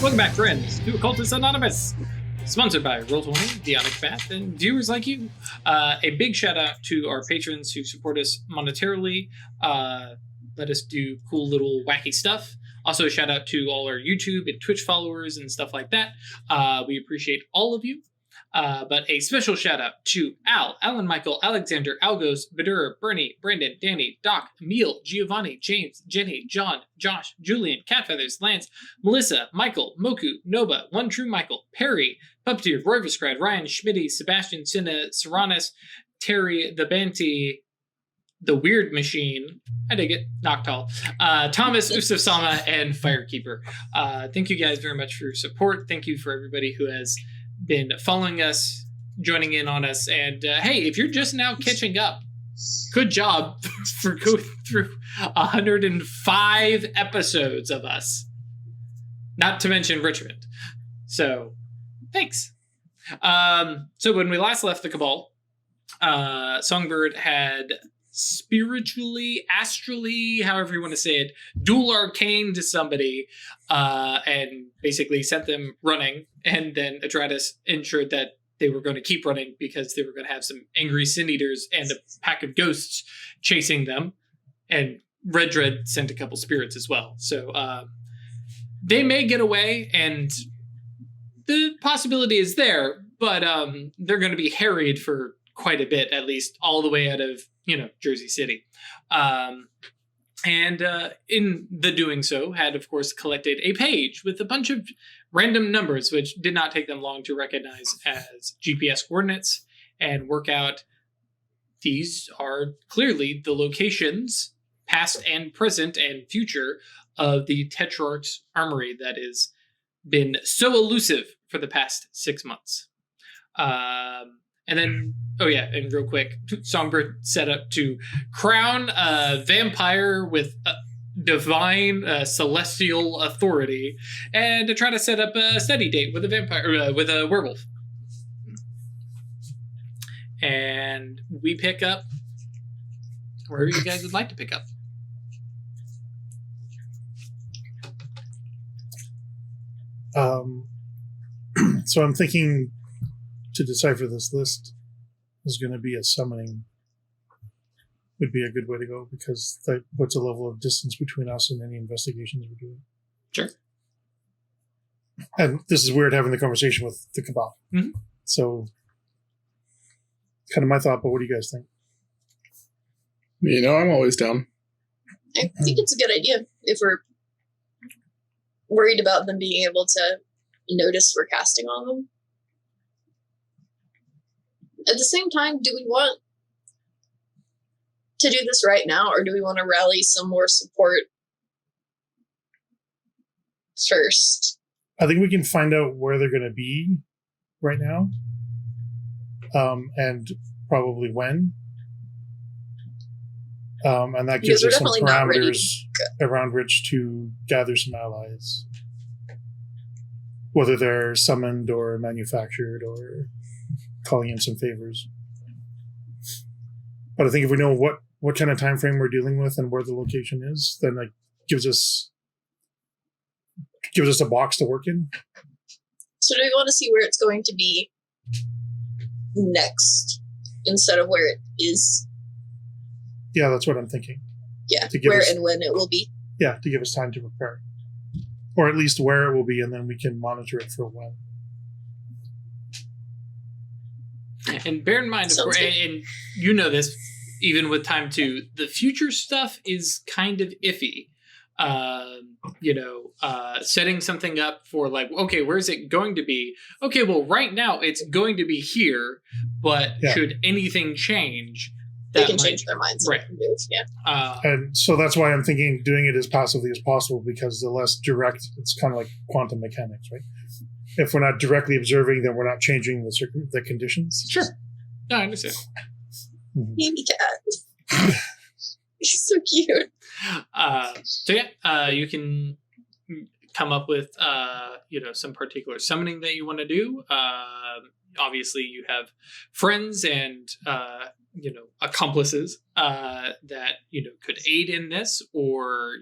Welcome back, friends, to Occultists Anonymous, sponsored by Roll20, The Onyx Path, and viewers like you. A big shout out to our patrons who support us monetarily, let us do cool little wacky stuff. Also, a shout out to all our YouTube and Twitch followers and stuff like that. We appreciate all of you. But a special shout out to Al, Alan, Michael, Alexander, Algos, Badura, Bernie, Brandon, Danny, Doc, Emil, Giovanni, James, Jenny, John, Josh, Julian, Catfeathers, Lance, Melissa, Michael, Moku, Nova, One True Michael, Perry, Puppeteer, Roy Vescride, Ryan, Schmitty, Sebastian, Cinna, Serranus, Terry, The Banty, The Wyrd Machine, I dig it, Noctal, Thomas, Usuf Sama, and Firekeeper. Thank you guys very much for your support. Thank you for everybody who has been following us, joining in on us, and hey, if you're just now catching up, good job for going through 105 episodes of us, not to mention Richmond. So thanks. So when we last left the Cabal, Songbird had spiritually, astrally, however you want to say it, dual arcane to somebody, and basically sent them running, and then Atratus ensured that they were going to keep running because they were going to have some angry sin eaters and a pack of ghosts chasing them, and Red Dread sent a couple spirits as well. So they may get away, and the possibility is there, but they're going to be harried for quite a bit, at least all the way out of Jersey City. And in the doing so, had, of course, collected a page with a bunch of random numbers, which did not take them long to recognize as GPS coordinates and work out these are clearly the locations, past and present and future, of the Tetrarch's Armory that has been so elusive for the past 6 months. And then, and real quick, Songbird set up to crown a vampire with divine celestial authority, and to try to set up a study date with a vampire, with a werewolf. And we pick up wherever you guys would like to pick up. So I'm thinking, to decipher this list is going to be a summoning would be a good way to go, because that puts a level of distance between us and any investigations we're doing. Sure. And this is weird having the conversation with the Cabal. Mm-hmm. So kind of my thought, but what do you guys think? I'm always down. I think it's a good idea if we're worried about them being able to notice we're casting on them. At the same time, do we want to do this right now, or do we want to rally some more support first? I think we can find out where they're going to be right now, and probably when. And that gives us some parameters around which to gather some allies, whether they're summoned or manufactured or calling in some favors. But I think if we know what kind of time frame we're dealing with and where the location is, then that gives us a box to work in. So do we want to see where it's going to be next instead of where it is? Yeah, that's what I'm thinking. Yeah, where and when it will be. Yeah, to give us time to prepare. Or at least where it will be, and then we can monitor it for when. And bear in mind, of course, and you know this, even with time too, the future stuff is kind of iffy. Setting something up for like, okay, where's it going to be? Okay, well, right now it's going to be here, but should anything change, they can change their minds. Right. And move, yeah. And so that's why I'm thinking doing it as passively as possible, because the less direct, it's kind of like quantum mechanics, right? If we're not directly observing, then we're not changing the conditions. Sure. No, I understand. Baby cat. He's so cute. You can come up with, some particular summoning that you want to do. Obviously, you have friends and, accomplices that, could aid in this, or,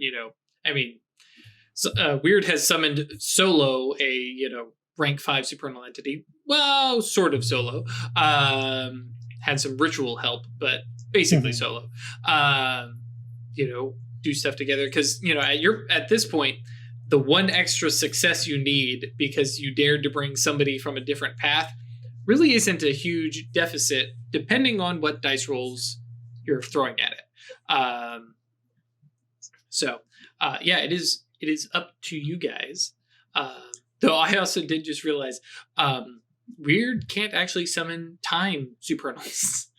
Wyrd has summoned solo a rank 5 supernal entity. Well, sort of solo. Had some ritual help, but basically solo. Do stuff together because at this point, the one extra success you need because you dared to bring somebody from a different path really isn't a huge deficit, depending on what dice rolls you're throwing at it. It is up to you guys. Though I also did just realize Wyrd can't actually summon time supernals.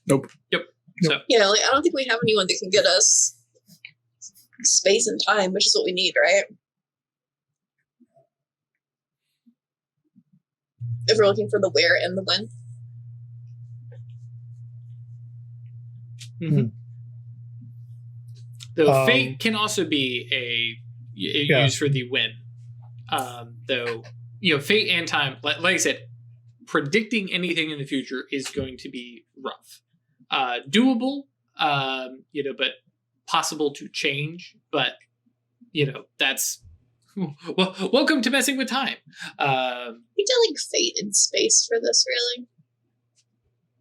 Nope. Yep. Nope. So Yeah, like I don't think we have anyone that can get us space and time, which is what we need, right? If we're looking for the where and the when. Mm-hmm. Though fate can also be used for the win. Though fate and time, like I said, predicting anything in the future is going to be rough. Doable, but possible to change. But that's welcome to messing with time. We did like fate in space for this,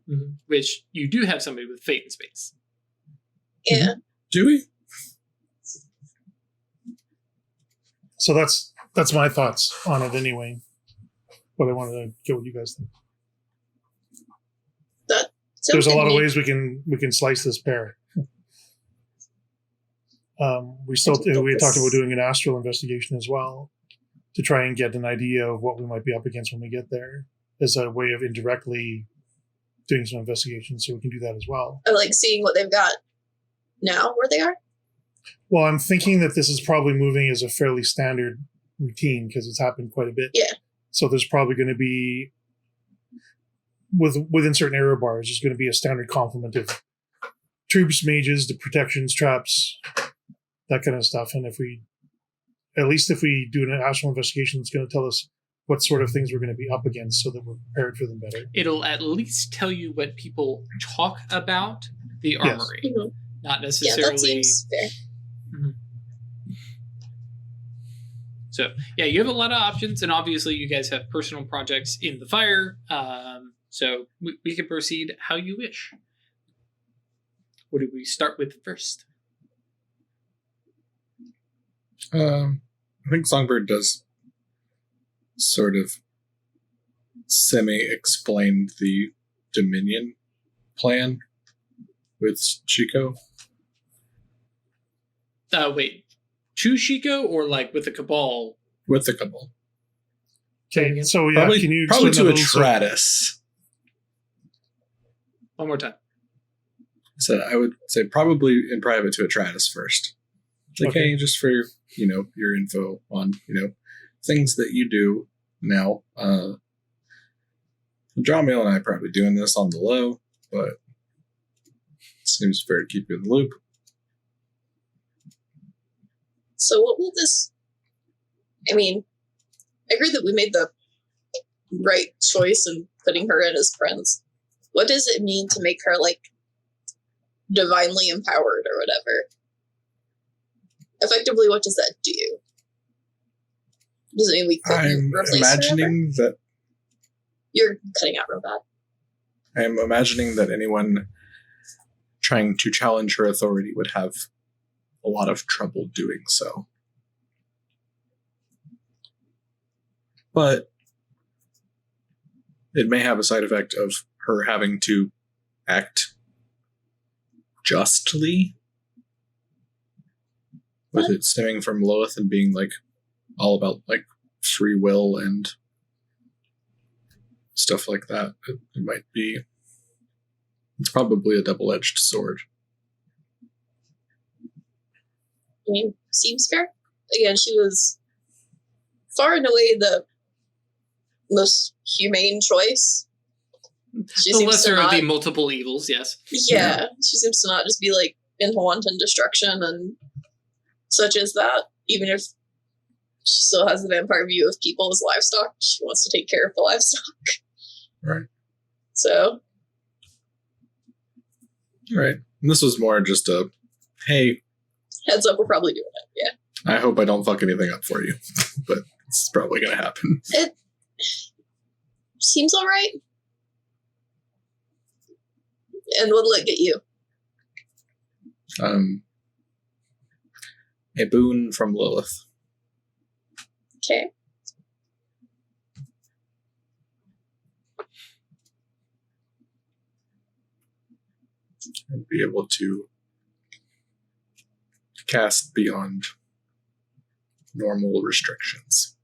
really. Which you do have somebody with fate in space. Yeah. Do we? So that's my thoughts on it anyway. But I wanted to get what you guys think. There's a lot of ways we can slice this pear. We had talked about doing an astral investigation as well to try and get an idea of what we might be up against when we get there, as a way of indirectly doing some investigation, so we can do that as well. I like seeing what they've got now, where they are. Well, I'm thinking that this is probably moving as a fairly standard routine because it's happened quite a bit. Yeah. So there's probably going to be, within certain error bars, there's going to be a standard complement of troops, mages, the protections, traps, that kind of stuff. And if we do an astral investigation, it's going to tell us what sort of things we're going to be up against so that we're prepared for them better. It'll at least tell you what people talk about the armory. Yes. Not necessarily. Yeah, that seems fair. So, you have a lot of options, and obviously you guys have personal projects in the fire, so we can proceed how you wish. What do we start with first? I think Songbird does sort of semi-explain the Dominion plan with Chico. Wait, to Chico or like with the Cabal? With the Cabal. Okay, so probably, can you probably to explain Atratus. One more time. So I would say probably in private to Atratus first. Like, okay. Hey, just for your info on things that you do now. Dromil and I are probably doing this on the low, but it seems fair to keep you in the loop. So what will this... I mean, I agree that we made the right choice in putting her in as friends. What does it mean to make her, like, divinely empowered or whatever? Effectively, what does that do? Does it mean we couldn't replace imagining her? That You're cutting out real bad. I'm imagining that anyone trying to challenge her authority would have a lot of trouble doing so. But it may have a side effect of her having to act justly, with it stemming from Loeth and being like all about like free will and stuff like that. It might be. It's probably a double-edged sword. I mean, seems fair. Again, she was far and away the most humane choice. She The seems lesser to of not, the multiple evils, yes. yeah, she seems to not just be like into wanton destruction and such as that. Even if she still has the vampire view of people as livestock, she wants to take care of the livestock. Right. So. Right. And this was more just a, hey, Heads up, we're probably doing it. Yeah. I hope I don't fuck anything up for you, but it's probably going to happen. It seems all right. And what'll it get you? A boon from Lilith. Okay. And be able to cast beyond normal restrictions.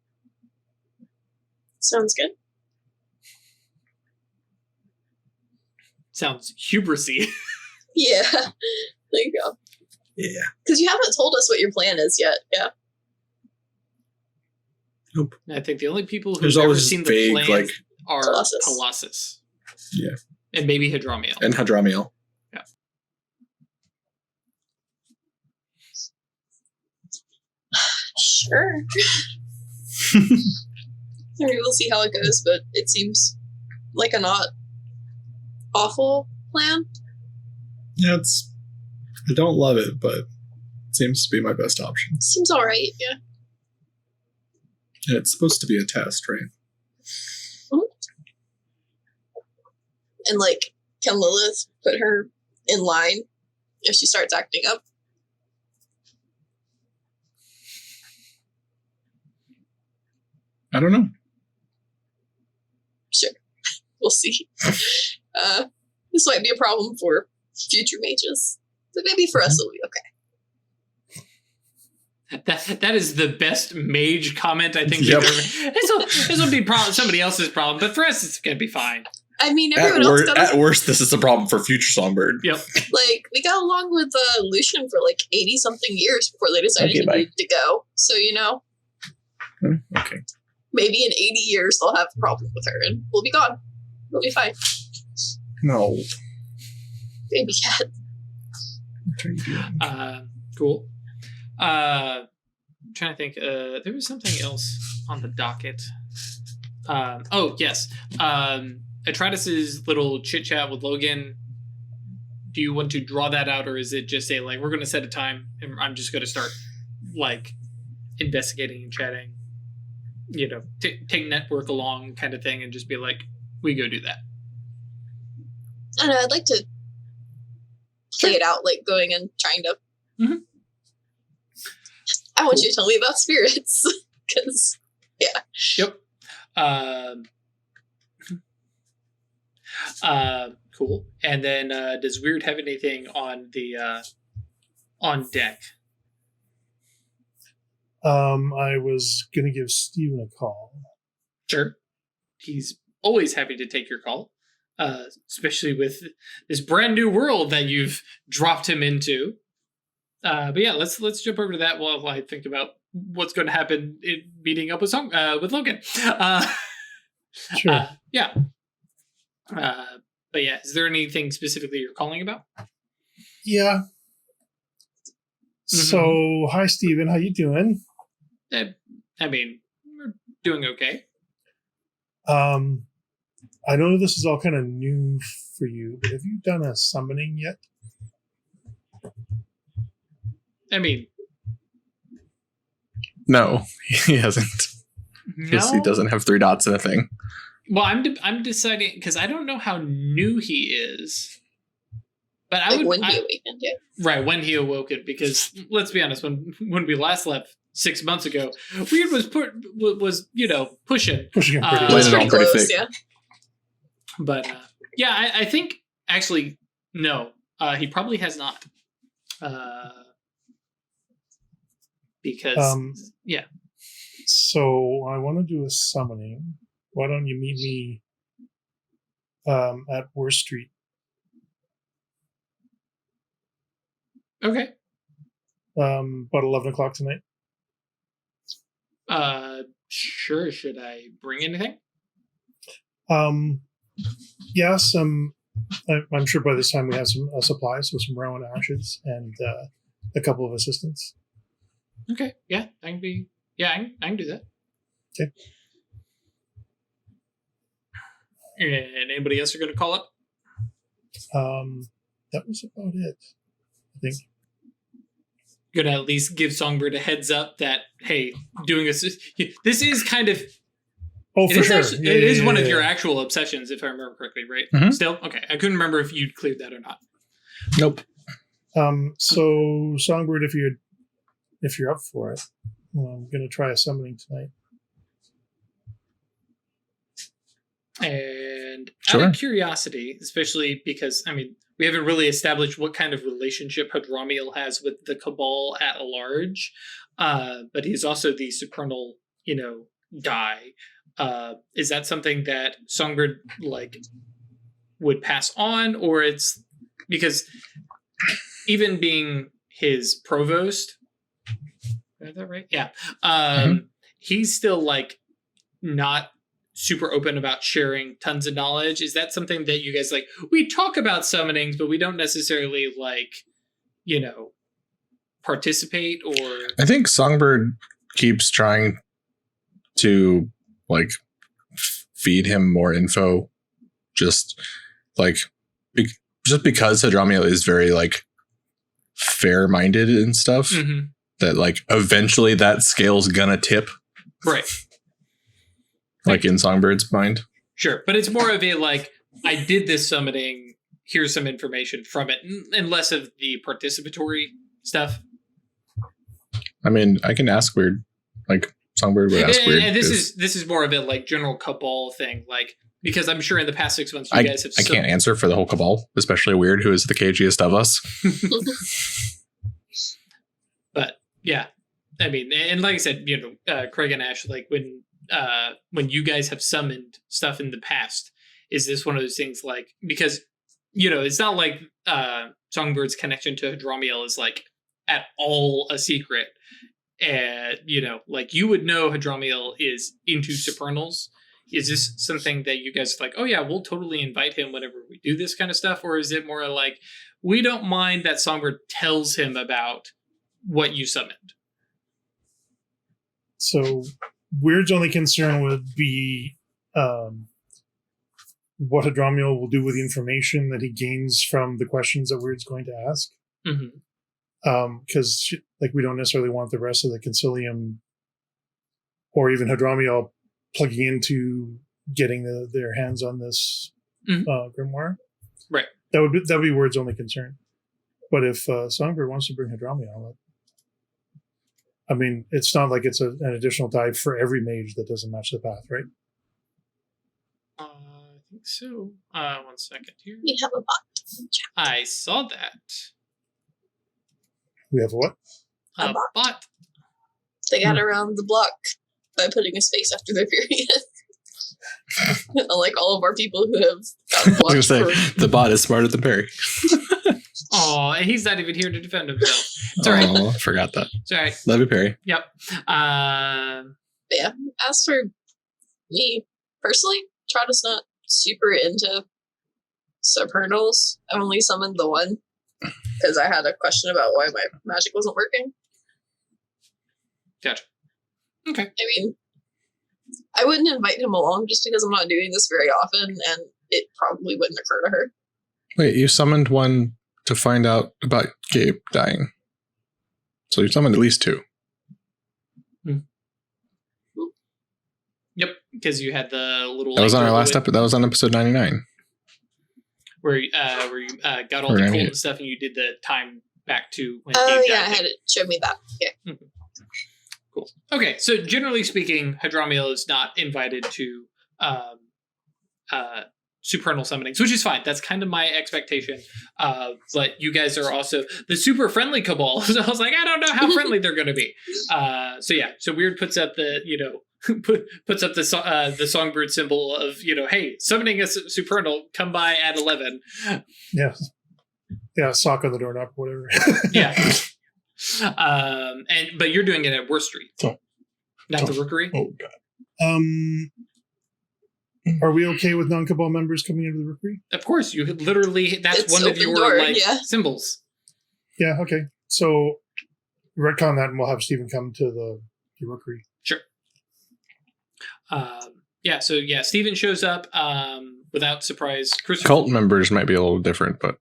Sounds good. Sounds hubrisy. Yeah. There you go. Yeah. Because you haven't told us what your plan is yet. Yeah. Nope. I think the only people There's who've ever always seen the vague, plan like- are Colossus. Colossus. Yeah. And maybe Hadramiel. And Hadramiel. Sure. I mean, we'll see how it goes, but it seems like a not awful plan. Yeah, I don't love it, but it seems to be my best option. Seems all right. Yeah. And it's supposed to be a test, right? And like, can Lilith put her in line if she starts acting up? I don't know. Sure. We'll see. This might be a problem for future mages, but maybe for us it'll be okay. That is the best mage comment I think Yep. we've ever. This will be somebody else's problem, but for us it's gonna be fine. I mean, everyone else got At worst, this is a problem for future Songbird. Yep. like, we got along with Lucian for like 80-something years before they decided Okay, he bye. needed to go. So, you know, Okay. maybe in 80 years they'll have a problem with her and we'll be gone. We'll be fine. No. Baby cat. What are you doing? Cool. I'm trying to think. There was something else on the docket. Oh yes. Atratus's little chit chat with Logan. Do you want to draw that out, or is it just say like we're going to set a time and I'm just going to start like investigating and chatting? You know, take network along kind of thing, and just be like, we go do that. I don't know, I'd like to play it out, like going and trying to. Mhm. I want you to tell me about spirits, because Yep. Cool. And then does Wyrd have anything on the on deck? I was gonna give Steven a call. Sure. He's always happy to take your call, especially with this brand new world that you've dropped him into. But yeah, let's jump over to that while I think about what's going to happen in meeting up with Logan. Sure. Yeah. But yeah, is there anything specifically you're calling about? Yeah. So, hi, Steven. How you doing? I mean, we're doing okay. I know this is all kind of new for you, but have you done a summoning yet? I mean, No, he hasn't. Because he no. doesn't have 3 dots in a thing. Well, I'm deciding because I don't know how new he is. But I like would when he awakened, yeah. right when he awoke it, because let's be honest, when we last left 6 months ago, Wyrd was pushing. Pushing him pretty It was Landed pretty on pretty close, thick. yeah. But yeah, I think actually no, he probably has not. Because yeah. So I want to do a summoning. Why don't you meet me at Wyrd Street? Okay. About 11 o'clock tonight. Sure. Should I bring anything? Yes. I'm sure by this time we have some supplies, so some Rowan ashes and a couple of assistants. Okay. Yeah, I can be. Yeah, I can do that. Okay. And anybody else you're going to call up? That was about it, I think. gonna at least give Songbird a heads up that, hey, doing this is kind of. Oh, for sure. Actually, it is one of your actual obsessions, if I remember correctly, right? Mhm. Still? Okay. I couldn't remember if you'd cleared that or not. Nope. So Songbird, if you're up for it, I'm going to try a summoning tonight. And Sure. out of curiosity, especially because, I mean, we haven't really established what kind of relationship Hadramiel has with the Cabal at large, but he's also the supernal, guy. Is that something that Songbird, would pass on, or it's because even being his provost, is that right? Yeah. He's still not super open about sharing tons of knowledge. Is that something that you guys we talk about summonings, but we don't necessarily participate? Or I think Songbird keeps trying to feed him more info, just because Hadramiel is very fair-minded and stuff, that eventually that scale's gonna tip, right? In Songbird's mind. Sure, but it's more of a I did this summoning, here's some information from it, and less of the participatory stuff. I mean, I can ask Wyrd, Songbird would ask Wyrd. And this is more of a general Cabal thing, because I'm sure in the past 6 months you guys have. I can't answer for the whole Cabal, especially Wyrd, who is the cagiest of us. But yeah, I mean, and like I said, Craig and Ash, when you guys have summoned stuff in the past, is this one of those things because it's not like Songbird's connection to Hadramiel is at all a secret, and you would know Hadramiel is into Supernals. Is this something that you guys oh yeah, we'll totally invite him whenever we do this kind of stuff, or is it more we don't mind that Songbird tells him about what you summoned? So Wyrd's only concern would be what Hadramiel will do with the information that he gains from the questions that Wyrd's going to ask. Because we don't necessarily want the rest of the Concilium or even Hadramiel plugging into getting their hands on this grimoire. Right. That would be Wyrd's only concern. But if Songbird wants to bring Hadramiel, I mean, it's not like it's an additional die for every mage that doesn't match the path, right? I think so. 1 second here. We have a bot. I saw that. We have a what? A bot. They got around the block by putting a space after their period. Unlike all of our people who have gotten I was blocked. going to say, the bot is smarter than Perry. Oh, and he's not even here to defend himself. It's all right. Oh, I forgot that. It's all right. Love you, Perry. Yep. Yeah. As for me personally, Atratus not super into Supernals. I only summoned the one because I had a question about why my magic wasn't working. Gotcha. Okay. I mean, I wouldn't invite him along just because I'm not doing this very often, and it probably wouldn't occur to her. Wait, you summoned one to find out about Gabe dying. So you summoned at least 2. Yep, because you had the little. That was on our last episode. That was on episode 99. Where you got all the cold and stuff, and you did the time back to when. Oh Gabe yeah, died. I had it show me that. Yeah. Mm-hmm. Cool. Okay, so generally speaking, Hadramiel is not invited to supernal summonings, which is fine. That's kind of my expectation. But you guys are also the super friendly Cabal. So I was I don't know how friendly they're going to be. So Wyrd puts up the puts up the Songbird symbol of hey, summoning a supernal, come by at 11. Yeah, sock on the doorknob, whatever. Yeah. But you're doing it at Wyrd Street, not the Rookery. Oh god. Are we okay with non-Cabal members coming into the Rookery? Of course, you could literally. That's It's one of open your door, symbols. Yeah. Okay. So retcon that, and we'll have Steven come to the Rookery. Sure. Steven shows up without surprise. Cult members might be a little different, but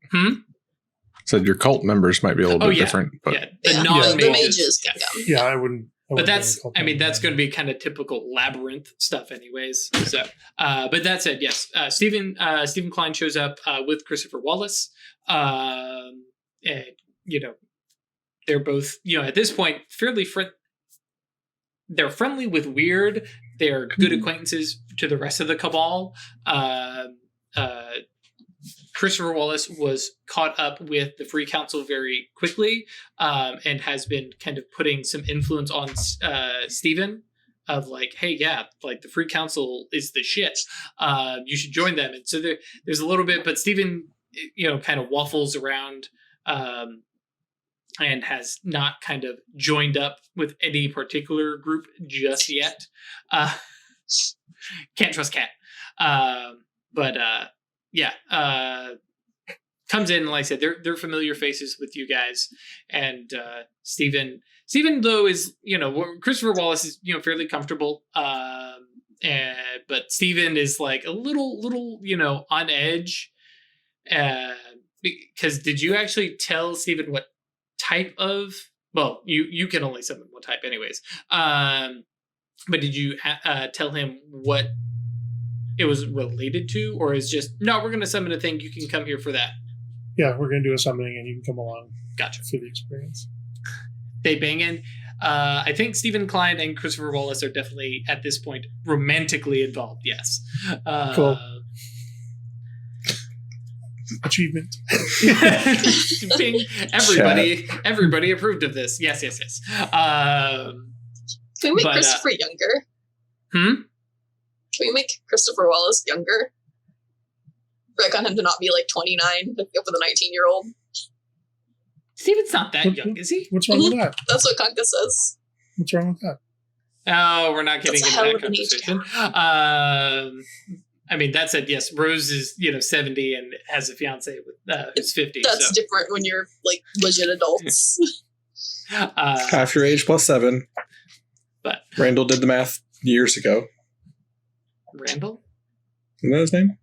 So your cult members might be a little bit different. But the the non-mages. mages can come. Yeah, I wouldn't. But that's going to be kind of typical labyrinth stuff, anyways. So, but that said, yes, Steven Klein shows up with Christopher Wallace. And, they're both, at this point, fairly they're friendly with Wyrd. They're good acquaintances to the rest of the Cabal. Christopher Wallace was caught up with the Free Council very quickly, and has been kind of putting some influence on Steven of like, hey, yeah, like the Free Council is the shit. You should join them. And so there's a little bit, but Steven, kind of waffles around, and has not kind of joined up with any particular group just yet. Can't trust Cat. Comes in, like I said, they're familiar faces with you guys, and Steven though is Christopher Wallace is fairly comfortable, but Steven is like a little on edge, because did you actually tell Steven what type of, well, you can only summon one type anyways, but did you tell him what it was related to, or is just, no, we're going to summon a thing, you can come here for that? Yeah, we're going to do a summoning and you can come along. Gotcha. For the experience. They bang in. I think Steven Klein and Christopher Wallace are definitely, at this point, romantically involved, yes. Cool. Achievement. Bing. Everybody approved of this. Yes. Can we make Christopher younger? Can we make Christopher Wallace younger? I want him to not be like 29, pick up with a 19-year-old. Steven's not that young, is he? What's wrong with that? That's what Kanka says. What's wrong with that? Oh, we're not getting into that conversation. That said, yes, Rose is 70 and has a fiance who's 50. That's different when you're like legit adults. Half your age plus 7. But Randall did the math years ago. Randall? Isn't that his name?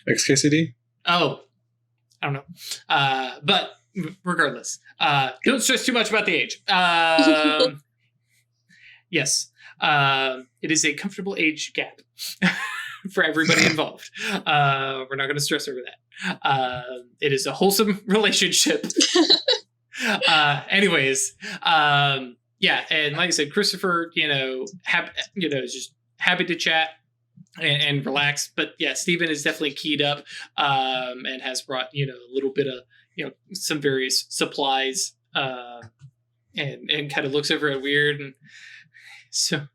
XKCD? Oh, I don't know. But regardless, don't stress too much about the age. Yes, it is a comfortable age gap for everybody involved. We're not going to stress over that. It is a wholesome relationship. Anyways, and like I said, Christopher, is just happy to chat and relax. But yeah, Steven is definitely keyed up, and has brought, a little bit of, some various supplies, and kind of looks over at Wyrd. And so,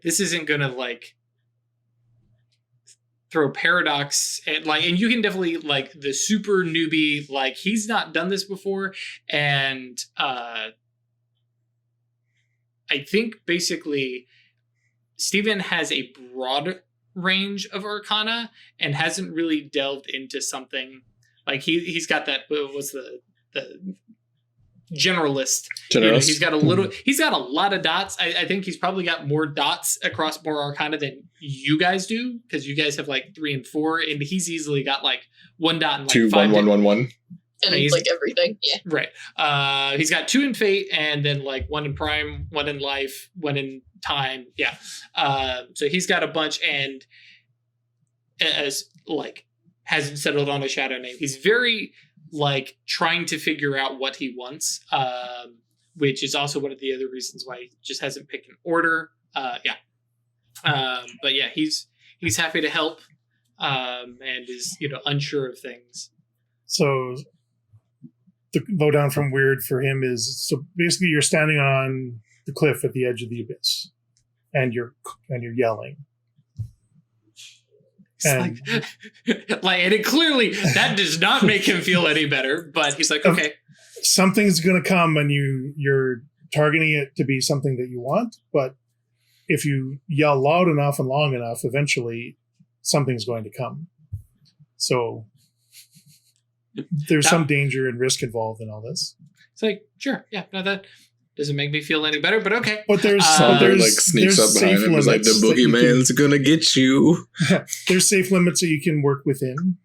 this isn't going to throw Paradox and you can definitely the super newbie, he's not done this before. And, I think basically Steven has a broad range of Arcana and hasn't really delved into something he's got that, what was the generalist. He's got a lot of dots. I think he's probably got more dots across more Arcana than you guys do, because you guys have 3 and 4, and he's easily got 1 dot and 2, 1, 1, 1, 1. And everything. Yeah. Right. He's got 2 in Fate, and then 1 in Prime, 1 in Life, 1 in Time. Yeah. So he's got a bunch, and as hasn't settled on a shadow name. He's very trying to figure out what he wants, which is also one of the other reasons why he just hasn't picked an order. But yeah, he's happy to help, and is unsure of things. So the lowdown from Wyrd for him is, so basically you're standing on the cliff at the edge of the abyss, and you're yelling. And it clearly that does not make him feel any better, but he's like, okay, something's going to come, and you're targeting it to be something that you want. But if you yell loud enough and long enough, eventually something's going to come. So there's some danger and risk involved in all this. It's sure, yeah, no, that doesn't make me feel any better, but okay. But there's sneaks up behind him. It's the boogeyman's gonna get you. There's safe limits that you can work within.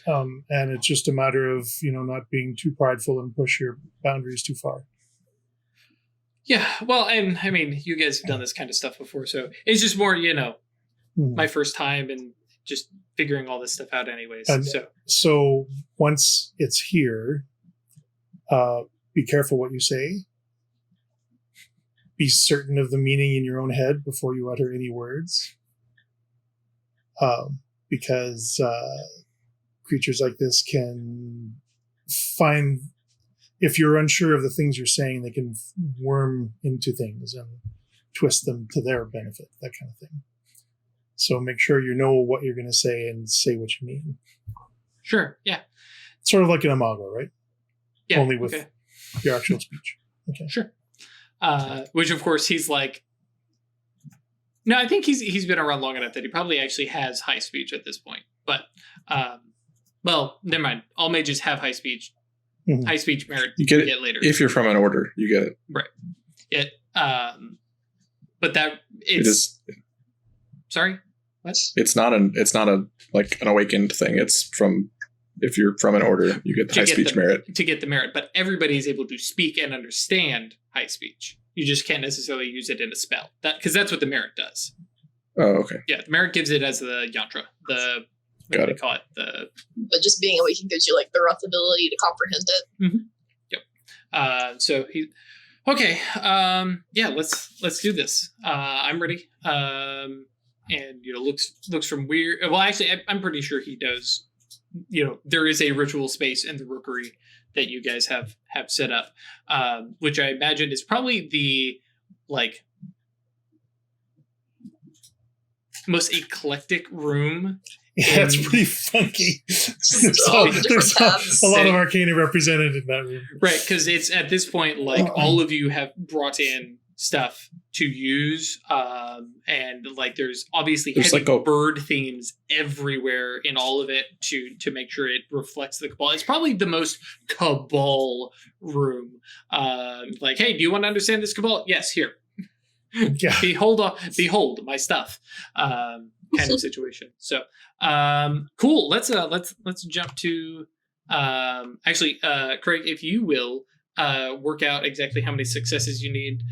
And it's just a matter of, not being too prideful and push your boundaries too far. Yeah, well, and I mean, you guys have done this kind of stuff before, so it's just more, my first time and just figuring all this stuff out anyways. And so once it's here, be careful what you say. Be certain of the meaning in your own head before you utter any words. Because creatures like this can find, if you're unsure of the things you're saying, they can worm into things and twist them to their benefit, that kind of thing. So make sure you know what you're going to say and say what you mean. Sure, yeah. Sort of like an imago, right? Yeah. Only with your actual speech. Okay. Sure. Which, of course, he's like... No, I think he's been around long enough that he probably actually has high speech at this point. But, well, never mind. All mages have high speech. Mm-hmm. High speech merit you get it later. If you're from an order, you get it. Right. But that... It is... Sorry? What? It's not an awakened thing. It's from... If you're from an order, you get the high speech merit. To get the merit. But everybody is able to speak and understand high speech. You just can't necessarily use it in a spell. Because that's what the merit does. Oh, okay. Yeah, the merit gives it as the yantra. What do they call it? But just being awakened gives you the rough ability to comprehend it. Mm-hmm. Yep. So he... Okay. Yeah, let's do this. I'm ready. And looks from Wyrd. Well, actually, I'm pretty sure he does. There is a ritual space in the Rookery that you guys have set up, which I imagine is probably the most eclectic room. Yeah, it's pretty funky. There's a lot of Arcana represented in that room. Right, because it's at this point, all of you have brought in stuff to use, and there's obviously heavy bird themes everywhere in all of it to make sure it reflects the Cabal. It's probably the most Cabal room. Hey, do you want to understand this Cabal? Yes, here. Yeah. Behold my stuff. Kind of situation. So cool. Let's jump to actually Craig, if you will work out exactly how many successes you need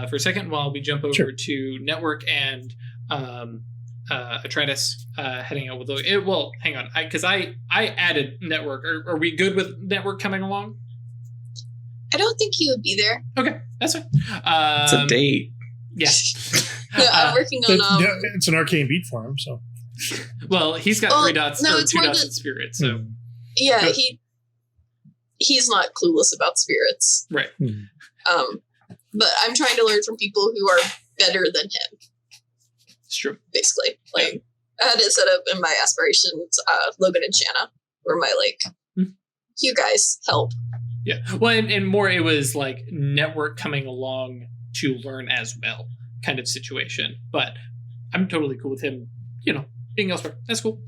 for a second while we jump over to network and Atratus heading out with the well, hang on, because I added network. Are we good with network coming along? I don't think he would be there. Okay, that's fine. It's a date. Yeah. No, I'm working on it's an arcane beat for him, so well, he's got 3 dots or 2 dots in spirit, so yeah, he's not clueless about spirits. Right. But I'm trying to learn from people who are better than him. It's true. Basically. I had it set up in my aspirations, Logan and Shanna were my you guys help. Yeah. Well, and more it was network coming along to learn as well kind of situation. But I'm totally cool with him, being elsewhere. That's cool.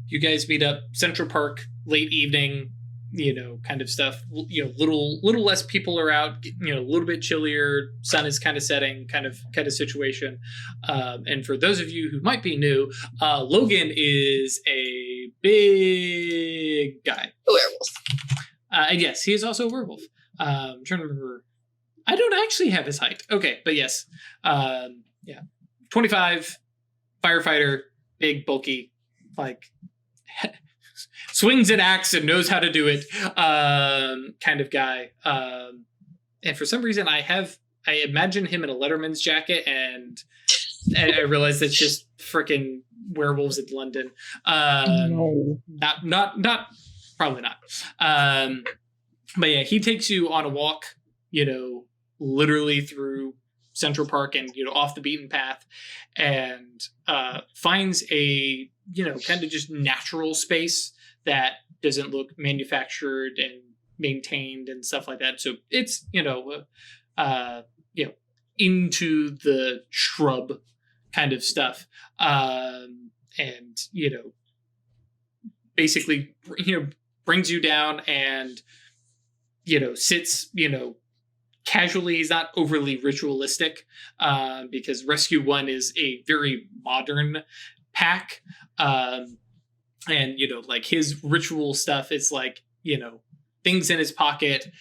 You guys meet up Central Park late evening, kind of stuff. Little less people are out, a little bit chillier, sun is kind of setting kind of situation. And for those of you who might be new, Logan is a big guy. A werewolf. And yes, he is also a werewolf. I'm trying to remember. I don't actually have his height. Okay, but yes. 25, firefighter, big, bulky, swings an axe and knows how to do it kind of guy. And for some reason, I imagine him in a Letterman's jacket, and I realize that's just freaking werewolves in London. No. Not probably not. But yeah, he takes you on a walk, literally through Central Park and, off the beaten path, and finds a, kind of just natural space that doesn't look manufactured and maintained and stuff like that. So it's, into the shrub kind of stuff. And, basically, brings you down and, sits, casually. He's not overly ritualistic, because Rescue 1 is a very modern pack. And, like his ritual stuff is like, things in his pocket,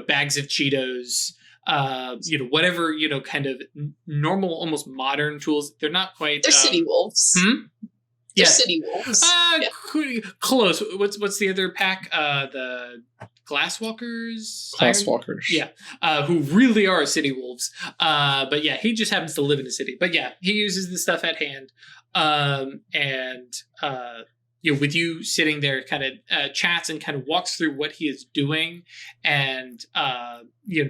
bags of Cheetos, whatever, kind of normal, almost modern tools. They're not quite. They're city wolves. They're city wolves. Close. What's the other pack? The Glasswalkers? Glasswalkers. Yeah. Who really are city wolves. But yeah, he just happens to live in a city. But yeah, he uses the stuff at hand. With you sitting there, kind of chats and kind of walks through what he is doing, and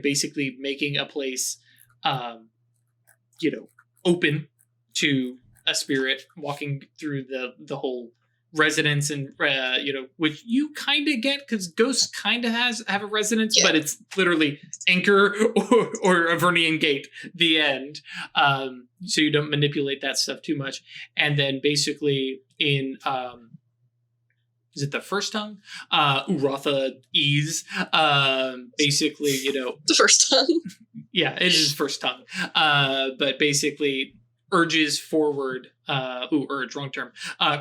basically making a place, open to a spirit walking through the whole residence, and which you kind of get because ghosts kind of have a residence, but it's literally anchor or a Vernian gate, the end. So you don't manipulate that stuff too much, and then basically in. Is it the first tongue? Urotha Ease. Basically, The first tongue. Yeah, it is first tongue. But basically urges forward, urge, wrong term.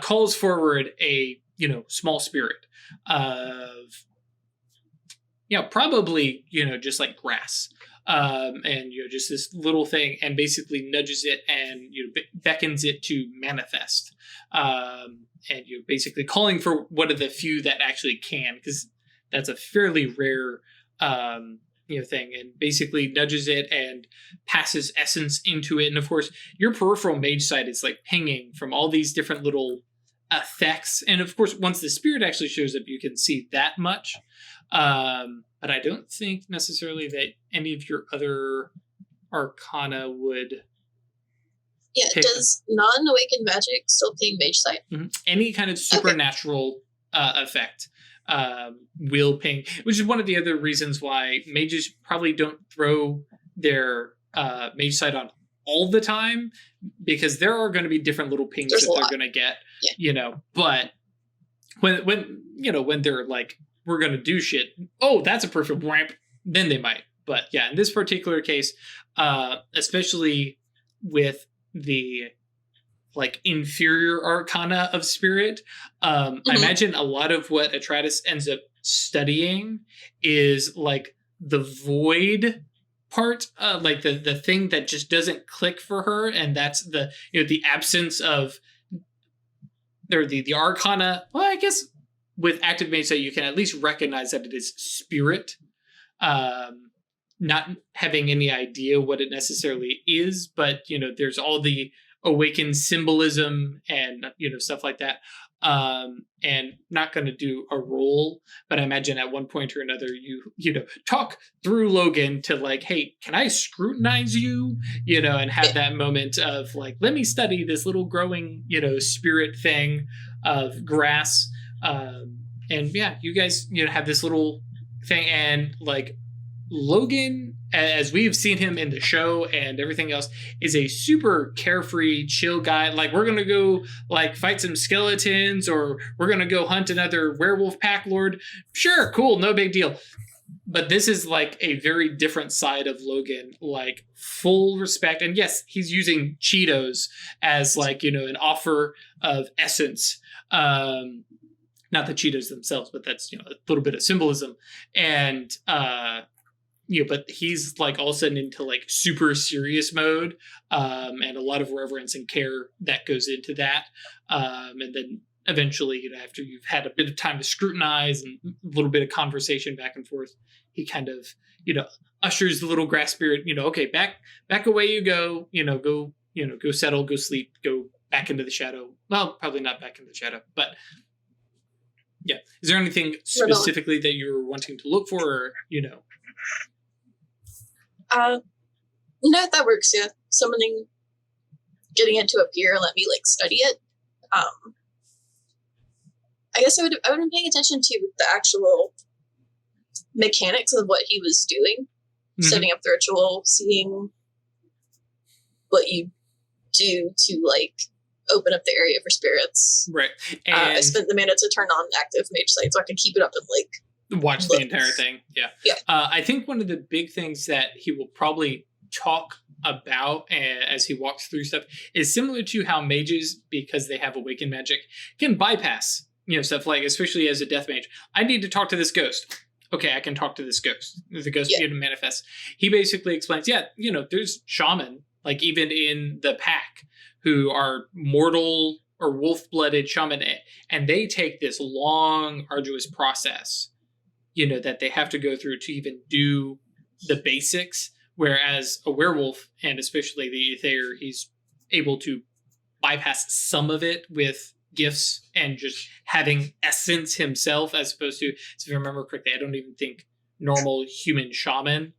Calls forward a, small spirit of, probably, just like grass. And, just this little thing, and basically nudges it and, beckons it to manifest. And you're basically calling for one of the few that actually can, because that's a fairly rare, thing, and basically nudges it and passes essence into it. And of course, your peripheral mage sight is like pinging from all these different little effects. And of course, once the spirit actually shows up, you can see that much. But I don't think necessarily that any of your other arcana would. Yeah, does non-awakened magic still ping mage sight? Mm-hmm. Any kind of supernatural effect will ping, which is one of the other reasons why mages probably don't throw their mage sight on all the time, because there are going to be different little pings that they're going to get, but when they're like, we're going to do shit, oh, that's a perfect ramp, then they might. But yeah, in this particular case, especially with the like inferior arcana of spirit, I imagine a lot of what Atratus ends up studying is like the void part, like the thing that just doesn't click for her, and that's the the absence of, or the arcana. Well, I guess with active mage sight you can at least recognize that it is spirit, not having any idea what it necessarily is, but there's all the awakened symbolism and stuff like that, and not going to do a roll, but I imagine at one point or another you talk through Logan to like, hey, can I scrutinize you, and have that moment of like, let me study this little growing spirit thing of grass, and yeah, you guys have this little thing, and like Logan, as we've seen him in the show and everything else, is a super carefree, chill guy. Like, we're going to go like fight some skeletons, or we're going to go hunt another werewolf pack lord. Sure. Cool. No big deal. But this is like a very different side of Logan, like full respect. And yes, he's using Cheetos as like, an offer of essence. Not the Cheetos themselves, but that's, a little bit of symbolism. And, but he's like all of a sudden into like super serious mode, and a lot of reverence and care that goes into that. And then eventually, after you've had a bit of time to scrutinize and a little bit of conversation back and forth, he kind of, ushers the little grass spirit, okay, back away you go, go settle, go sleep, go back into the shadow. Well, probably not back into the shadow, but yeah. Is there anything specifically that you're wanting to look for, or, No, that works, yeah. Summoning, getting it to appear and let me like study it. I guess I would have been paying attention to the actual mechanics of what he was doing, setting up the ritual, seeing what you do to like open up the area for spirits. Right. And I spent the mana to turn on active mage sight so I could keep it up and like watch the entire thing. Yeah. Yeah. I think one of the big things that he will probably talk about as he walks through stuff is similar to how mages, because they have awakened magic, can bypass, stuff like, especially as a death mage. I need to talk to this ghost. Okay, I can talk to this ghost. The ghost will manifest. He basically explains, there's shaman, like even in the pack, who are mortal or wolf-blooded shaman, and they take this long, arduous process, that they have to go through to even do the basics, whereas a werewolf, and especially the Aether, he's able to bypass some of it with gifts and just having essence himself, as opposed to, if I remember correctly, I don't even think normal human shaman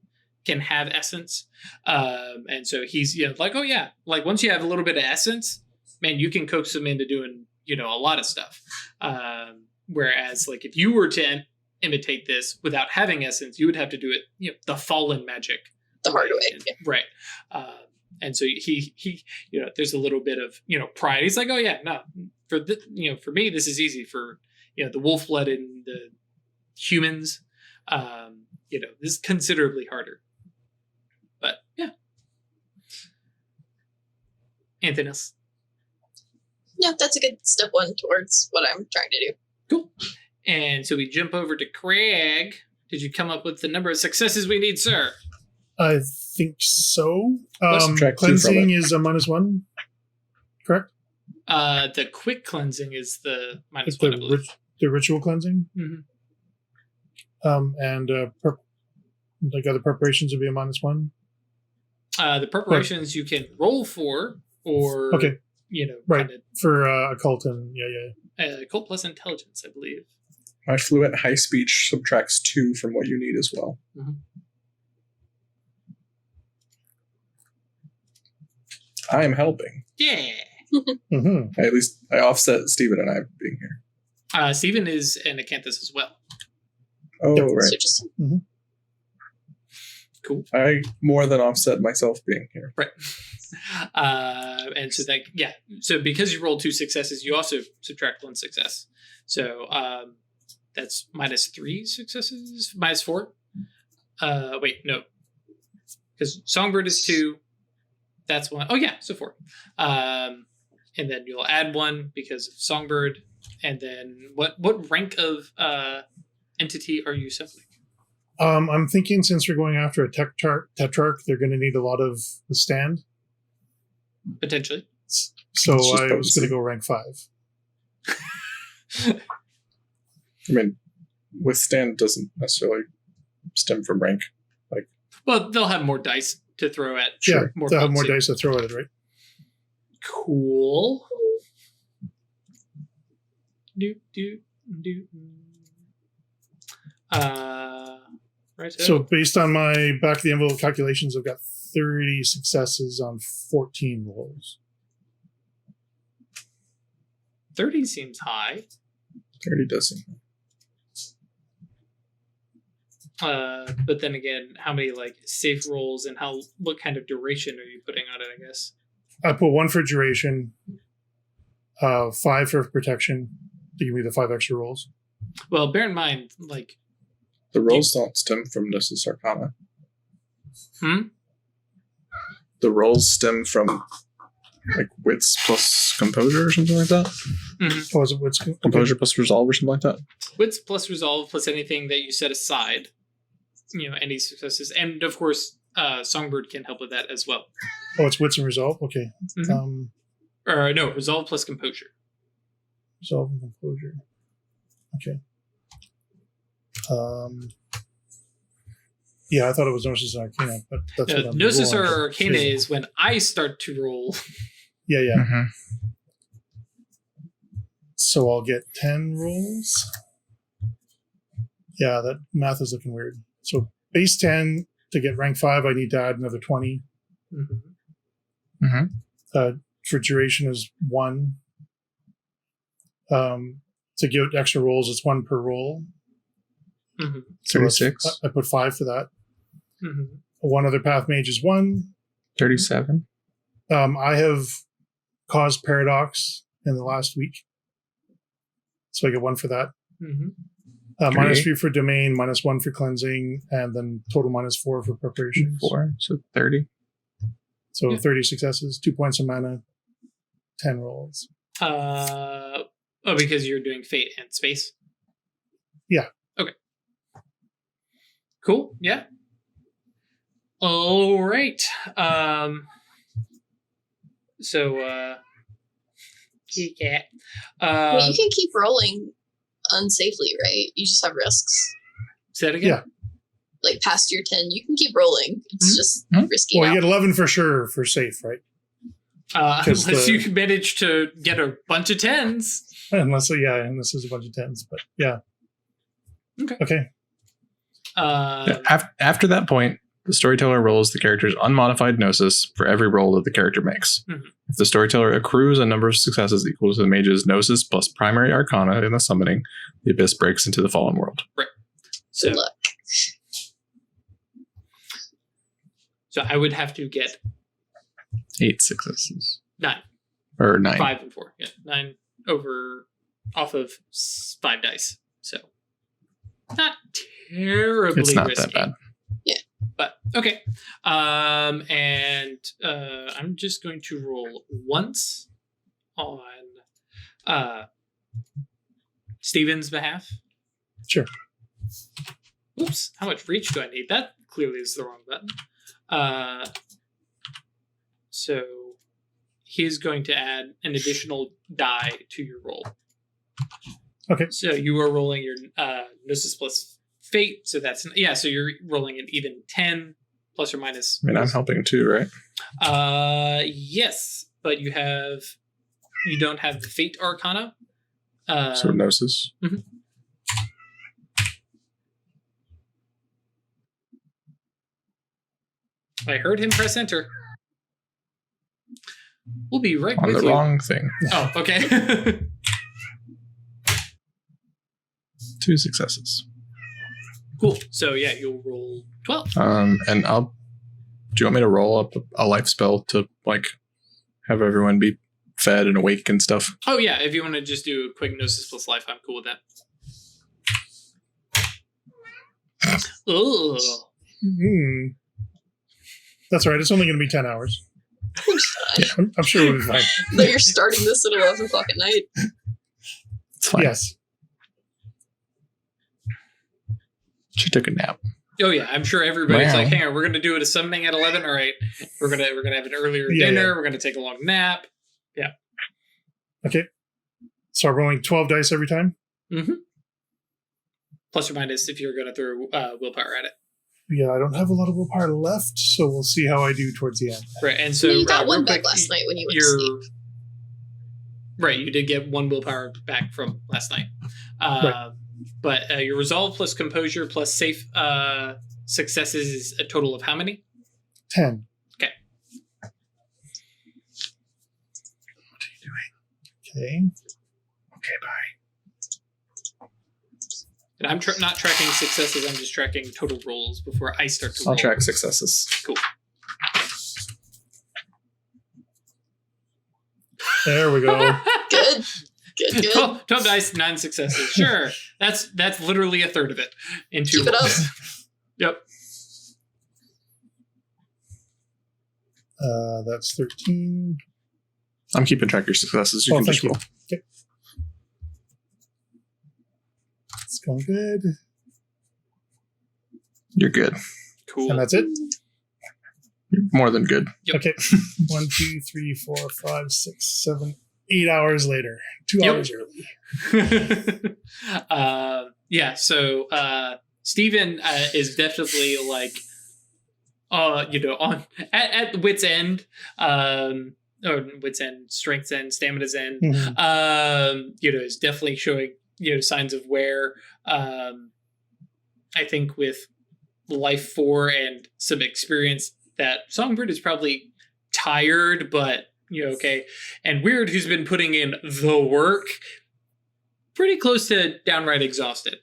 can have essence. And so he's like, oh yeah, like once you have a little bit of essence, man, you can coax them into doing, a lot of stuff. Whereas like if you were to imitate this without having essence, you would have to do it, the fallen magic. The hard way. Right. And so he there's a little bit of, pride. He's like, oh yeah, no, for me, this is easy. For, the wolf blood and the humans, this is considerably harder. But yeah. Anything else? Yeah, that's a good step one towards what I'm trying to do. Cool. And so we jump over to Craig. Did you come up with the number of successes we need, sir? I think so. Subtract 2 from Cleansing it. is a -1, correct? The quick cleansing is the -1, I believe. The ritual cleansing? Mm-hmm. And like other preparations would be a -1? The preparations you can roll for, or, Okay. Right. Kinda, For occult and occult plus intelligence, I believe. My fluent high speech subtracts 2 from what you need as well. Mm-hmm. I am helping. Yeah. Mm-hmm. At least I offset Steven and I being here. Steven is an acanthus as well. Oh, Yep. right. So just Cool. I more than offset myself being here. Right. And so that, so because you rolled 2 successes, you also subtract 1 success. So that's -3 successes, -4. Wait, no. Because Songbird is 2. That's 1. Oh yeah, so 4. And then you'll add 1 because of Songbird. And then what rank of entity are you summoning? I'm thinking since we're going after a Tetrarch, they're going to need a lot of the stand. Potentially. So It's just I was potency. going to go rank 5. I mean, withstand doesn't necessarily stem from rank. Well, they'll have more dice to throw at. Yeah, more they'll have more potency. dice to throw at it, right? Cool. Right. So based on my back of the envelope calculations, I've got 30 successes on 14 rolls. 30 seems high. 30 does seem. But then again, how many safe rolls and what kind of duration are you putting on it, I guess? I put 1 for duration, 5 for protection to give me the 5 extra rolls. Well, bear in mind, The rolls don't stem from Gnosis Arcana. The rolls stem from wits plus composure or something like that. Mm-hmm. Oh, is it what's Composure plus resolve or something like that. Wits plus resolve plus anything that you set aside. Any successes. And of course, Songbird can help with that as well. Oh, it's wits and resolve? Okay. Mm-hmm. Or no, resolve plus composure. Resolve and composure. Okay. Yeah, I thought it was Gnosis Arcana, but that's what I'm Gnosis rolling. or Arcana is when I start to roll. Yeah. Mm-hmm. So I'll get 10 rolls. Yeah, that math is looking weird. So base 10 to get rank 5, I need to add another 20. Mm-hmm. Mm-hmm. For duration is 1. To get extra rolls, it's 1 per roll. Mm-hmm. So 36. I put 5 for that. Mm-hmm. One other path mage is 1. 37. I have caused paradox in the last week, so I get 1 for that. Mm-hmm. -3 for domain, -1 for cleansing, and then total -4 for preparation. 4, so 30. So Yeah. 30 successes, 2 points of mana, 10 rolls. Because you're doing fate and space. Yeah. Okay. Cool. Yeah. All right. Yeah. Well, you can keep rolling unsafely, right? You just have risks. Say that again. Yeah. Like past your 10, you can keep rolling. It's just risky. Well, now. you get 11 for sure for safe, right? Unless you manage to get a bunch of 10s. Unless is a bunch of 10s, but yeah. Okay. After that point, the storyteller rolls the character's unmodified gnosis for every roll that the character makes. Mhm. If the storyteller accrues a number of successes equal to the mage's gnosis plus primary arcana in the summoning, the abyss breaks into the fallen world. So, Good luck. so I would have to get 8 successes. 9. Or 9. 5 and 4. Yeah. 9 off of 5 dice. So not terribly It's not risky. that bad. But okay. And I'm just going to roll once on Steven's behalf. Sure. Oops, how much reach do I need? That clearly is the wrong button. So he's going to add an additional die to your roll. Okay. So you are rolling your Gnosis plus Fate, so that's so you're rolling an even 10 plus or minus. I mean, I'm helping too, right? Yes, but you don't have the Fate Arcana. So gnosis. Mhm. I heard him press enter. We'll be right On with the you. wrong thing. Oh, okay. 2 successes. Cool. So yeah, you'll roll 12. And do you want me to roll up a life spell to like have everyone be fed and awake and stuff? Oh yeah, if you want to just do a quick Gnosis plus life, I'm cool with that. Ugh. Mm. That's right. It's only going to be 10 hours. I'm sure we'll be fine. Though you're starting this at 11 o'clock at night. It's fine. Yes. She took a nap. Oh yeah, I'm sure everybody's Wow. like, hang on, we're gonna do it a summoning at 11. All right, we're gonna have an earlier Yeah, dinner. yeah. We're gonna take a long nap. Okay. So I'm rolling 12 dice every time? Plus or minus if you're gonna throw willpower at it. Yeah, I don't have a lot of willpower left, so we'll see how I do towards the end. Right, and so you got real one back quick, last night when you went to sleep. Right, you did get 1 willpower back from last night. Right. But your resolve plus composure plus safe successes is a total of how many? 10. Okay. What are you doing? Okay. Okay, bye. And I'm not tracking successes, I'm just tracking total rolls before I start to roll. I'll track successes. Cool. There we go. Good. Good. 12 dice, 9 successes. Sure. That's literally a third of it in 2 Keep it up. rolls. Yep. That's 13. I'm keeping track of your successes. You can thank just you. roll. Okay. It's going good. You're good. Cool. And that's it? You're more than good. Yep. Okay. 1, 2, 3, 4, 5, 6, 7, 8 hours later. 2 Yep. hours early. So Steven is definitely like on at wit's end, or wit's end, strength's end, stamina's end. Mhm. Is definitely showing signs of wear. I think with life 4 and some experience, that Songbird is probably tired, but okay. And Wyrd, who's been putting in the work, pretty close to downright exhausted.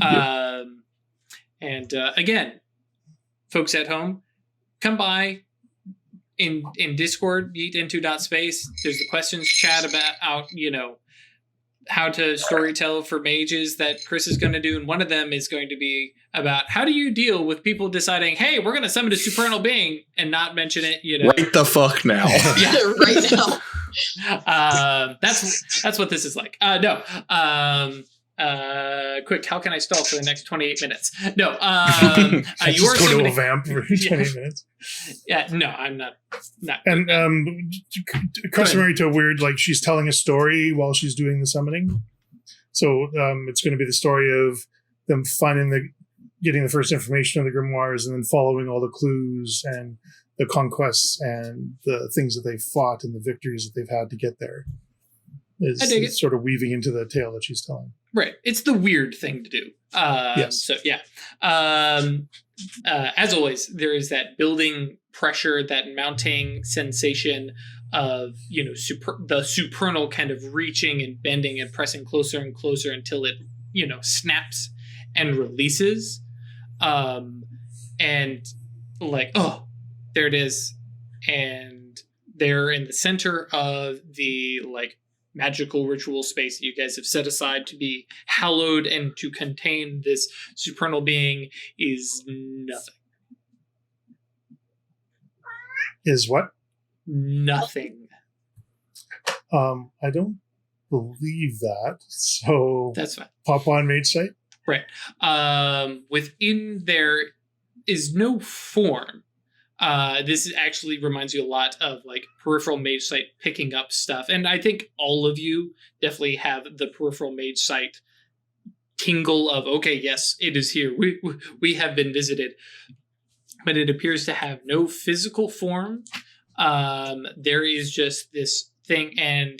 Yep. Again, folks at home, come by in Discord, yeet into .space. There's the questions chat about how to storytell for mages that Chris is going to do, and one of them is going to be about how do you deal with people deciding, hey, we're going to summon a supernal being and not mention it, Right the fuck now. Yeah. Right now. That's what this is like. Quick, how can I stall for the next 28 minutes? No, you are just go to a summoning. vamp for 20 minutes. Yeah, no, I'm not. And customary to Wyrd, like she's telling a story while she's doing the summoning. So it's going to be the story of them getting the first information on the grimoires, and then following all the clues and the conquests and the things that they fought and the victories that they've had to get there. It's sort of weaving into the tale that she's telling. Right. It's the weird thing to do. Yes. So, yeah. As always, there is that building pressure, that mounting sensation of, the supernal kind of reaching and bending and pressing closer and closer until it, snaps and releases. And like, oh, there it is. And they're in the center of the, like, magical ritual space that you guys have set aside to be hallowed and to contain this supernal being is nothing. Is what? Nothing. I don't believe that. So That's fine. pop on mage site. Right. Within there is no form. This actually reminds you a lot of like peripheral mage site picking up stuff. And I think all of you definitely have the peripheral mage site tingle of, okay, yes, it is here. We have been visited. But it appears to have no physical form. There is just this thing, and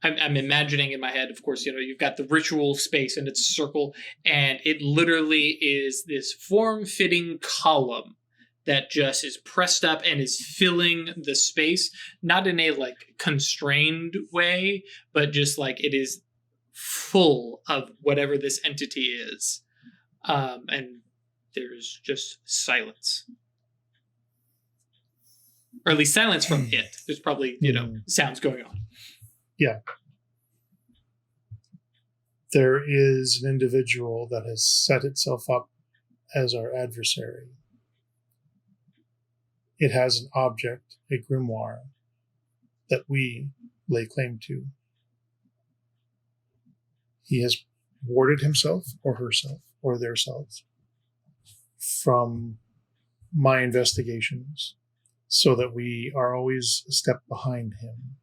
I'm imagining in my head, of course, you've got the ritual space and it's a circle, and it literally is this form-fitting column that just is pressed up and is filling the space, not in a like constrained way, but just like it is full of whatever this entity is. And there's just silence. Or at least silence from it. There's probably, sounds going on. Yeah. There is an individual that has set itself up as our adversary. It has an object, a grimoire, that we lay claim to. He has warded himself or herself or theirselves from my investigations so that we are always a step behind him.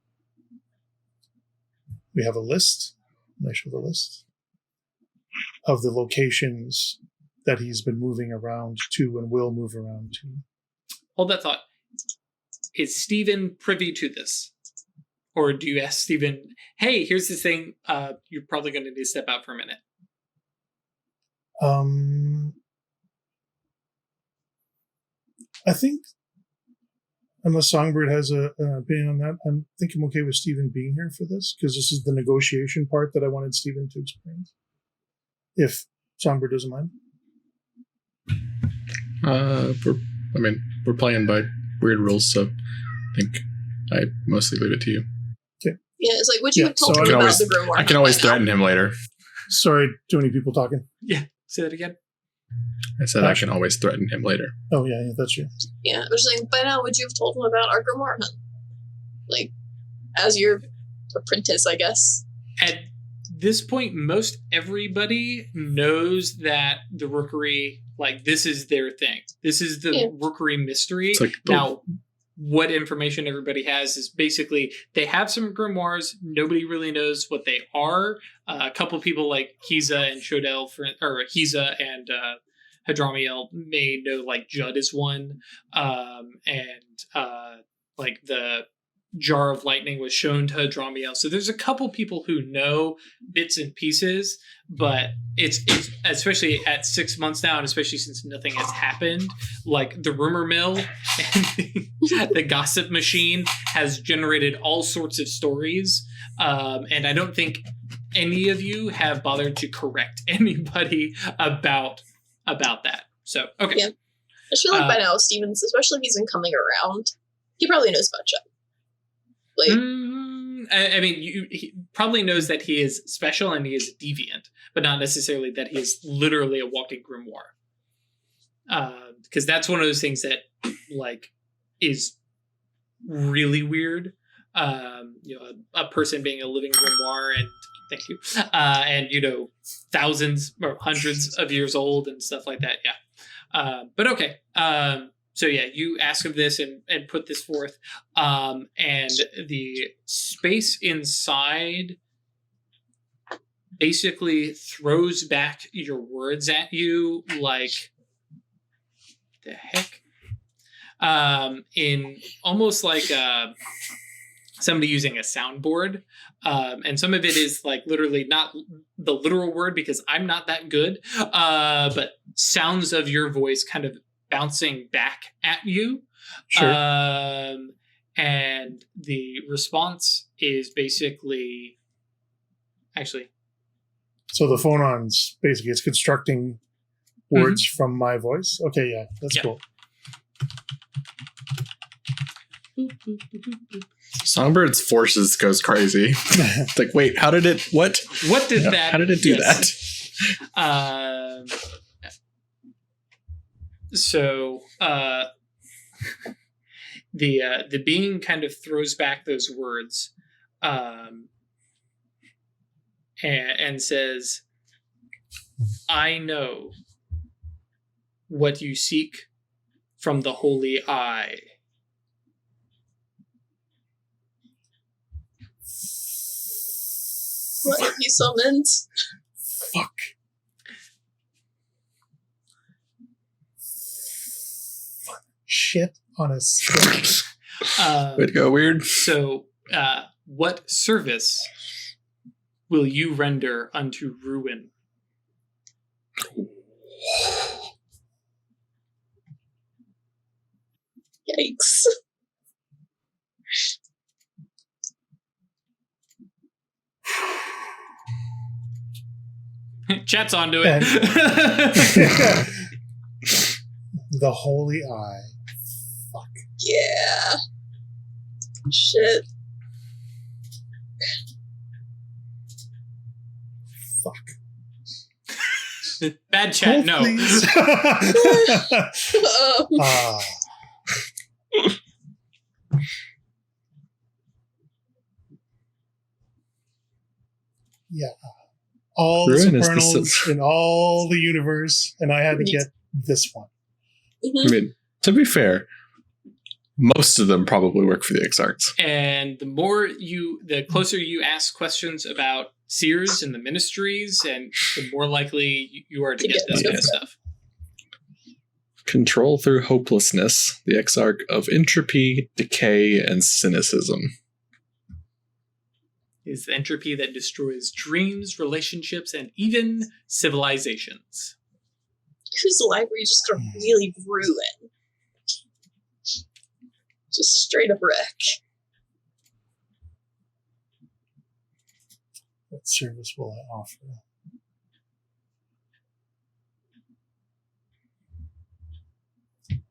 We have a list, and I show the list, of the locations that he's been moving around to and will move around to. Hold that thought. Is Steven privy to this? Or do you ask Steven, hey, here's this thing, you're probably going to need to step out for a minute? I think, unless Songbird has an opinion on that, I think I'm okay with Steven being here for this, because this is the negotiation part that I wanted Steven to experience. If Songbird doesn't mind. We're playing by weird rules, so I think I mostly leave it to you. Okay. Yeah, it's like, would you have told so me about the grimoire? I can always threaten him later. Sorry, too many people talking. Yeah, say that again. I said I can always threaten him later. Oh, yeah, that's true. Yeah, I was saying, by now, would you have told him about our grimoire hunt? Like, as your apprentice, I guess. At this point, most everybody knows that the Rookery, like, this is their thing. This is the Rookery mystery. Like now, what information everybody has is basically they have some grimoires. Nobody really knows what they are. A couple of people like Hiza and Shodel, or Hiza and Hadramiel may know, like, Judd is one. Like the Jar of Lightning was shown to Hadramiel. So there's a couple people who know bits and pieces, but it's especially at 6 months now, and especially since nothing has happened, like the rumor mill and the gossip machine has generated all sorts of stories. And I don't think any of you have bothered to correct anybody about that. So, okay. Yeah. I feel like by now, Stevens, especially if he's been coming around, he probably knows about Judd. Like, I mean, he probably knows that he is special and he is deviant, but not necessarily that he is literally a walking grimoire. Because that's one of those things that, like, is really weird. A person being a living grimoire, and thank you, and thousands or hundreds of years old and stuff like that. Yeah, but okay. So yeah, you ask of this and put this forth, and the space inside basically throws back your words at you like, the heck? In almost like somebody using a soundboard. And some of it is like literally not the literal word because I'm not that good, but sounds of your voice kind of bouncing back at you. Sure. And the response is basically, actually. So the phoneon's basically, it's constructing words from my voice. Okay, yeah, that's cool. Songbird's forces goes crazy. It's like, wait, how did it? What? What did that? How did it do that? So the being kind of throws back those words, and says, "I know what you seek from the holy eye." What have you summoned? Fuck. Shit on a stick. Way to go, Wyrd. So, what service will you render unto Ruin? Yikes. Chat's onto it. The holy eye. Fuck. Yeah. Shit. Fuck. Bad chat, no. Yeah. All the Ruin is the Supernals in all the universe, and I had to get this one. I mean, to be fair, most of them probably work for the Exarchs. And the closer you ask questions about seers and the ministries, and the more likely you are to get this kind of stuff. Control through hopelessness, the Exarch of entropy, decay, and cynicism. Is the entropy that destroys dreams, relationships, and even civilizations. Whose life were you just gonna really ruin? Just straight up wreck. What service will I offer?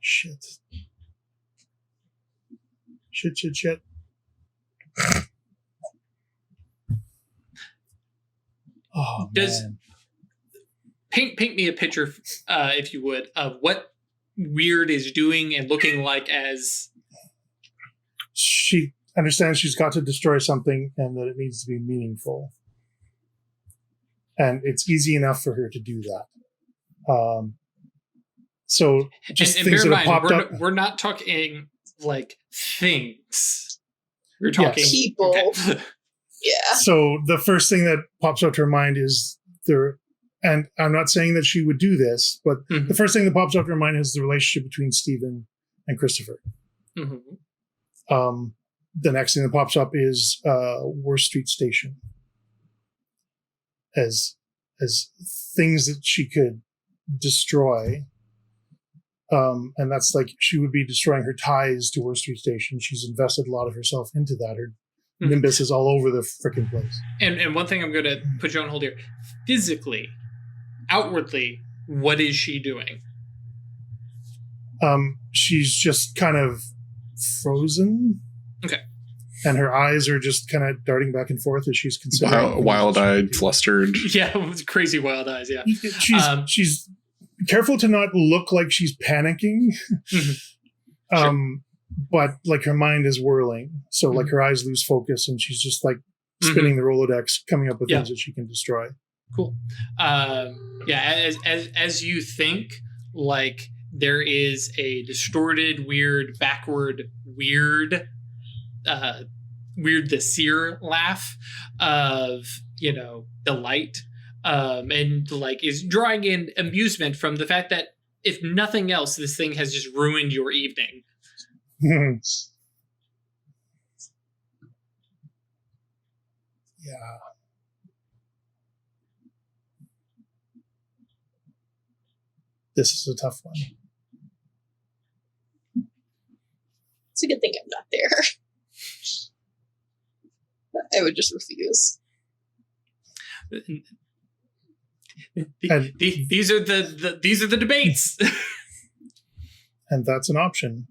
Shit. Shit. Oh, man. Paint me a picture, if you would, of what Wyrd is doing and looking like as... She understands she's got to destroy something and that it needs to be meaningful. And it's easy enough for her to do that. So just and things bear that in have mind, popped up. We're not talking like things. We're talking people. Okay. Yeah. So the first thing that pops up to her mind is and I'm not saying that she would do this, but the first thing that pops up to her mind is the relationship between Steven and Christopher. Mm-hmm. The next thing that pops up is Wyrd Street Station as things that she could destroy. And that's like she would be destroying her ties to Wyrd Street Station. She's invested a lot of herself into that. Her Nimbus is all over the freaking place. And one thing I'm going to put you on hold here. Physically, outwardly, what is she doing? She's just kind of frozen. Okay. And her eyes are just kind of darting back and forth as she's considering. Wild-eyed, flustered. Yeah, with crazy wild eyes, yeah. She's careful to not look like she's panicking. But like her mind is whirling. So like her eyes lose focus and she's just like spinning the Rolodex, coming up with things that she can destroy. Cool. As you think, like there is a distorted, weird, backward, Wyrd the seer laugh of, delight, and like is drawing in amusement from the fact that if nothing else, this thing has just ruined your evening. Yeah. This is a tough one. It's a good thing I'm not there. I would just refuse. These are the debates. And that's an option.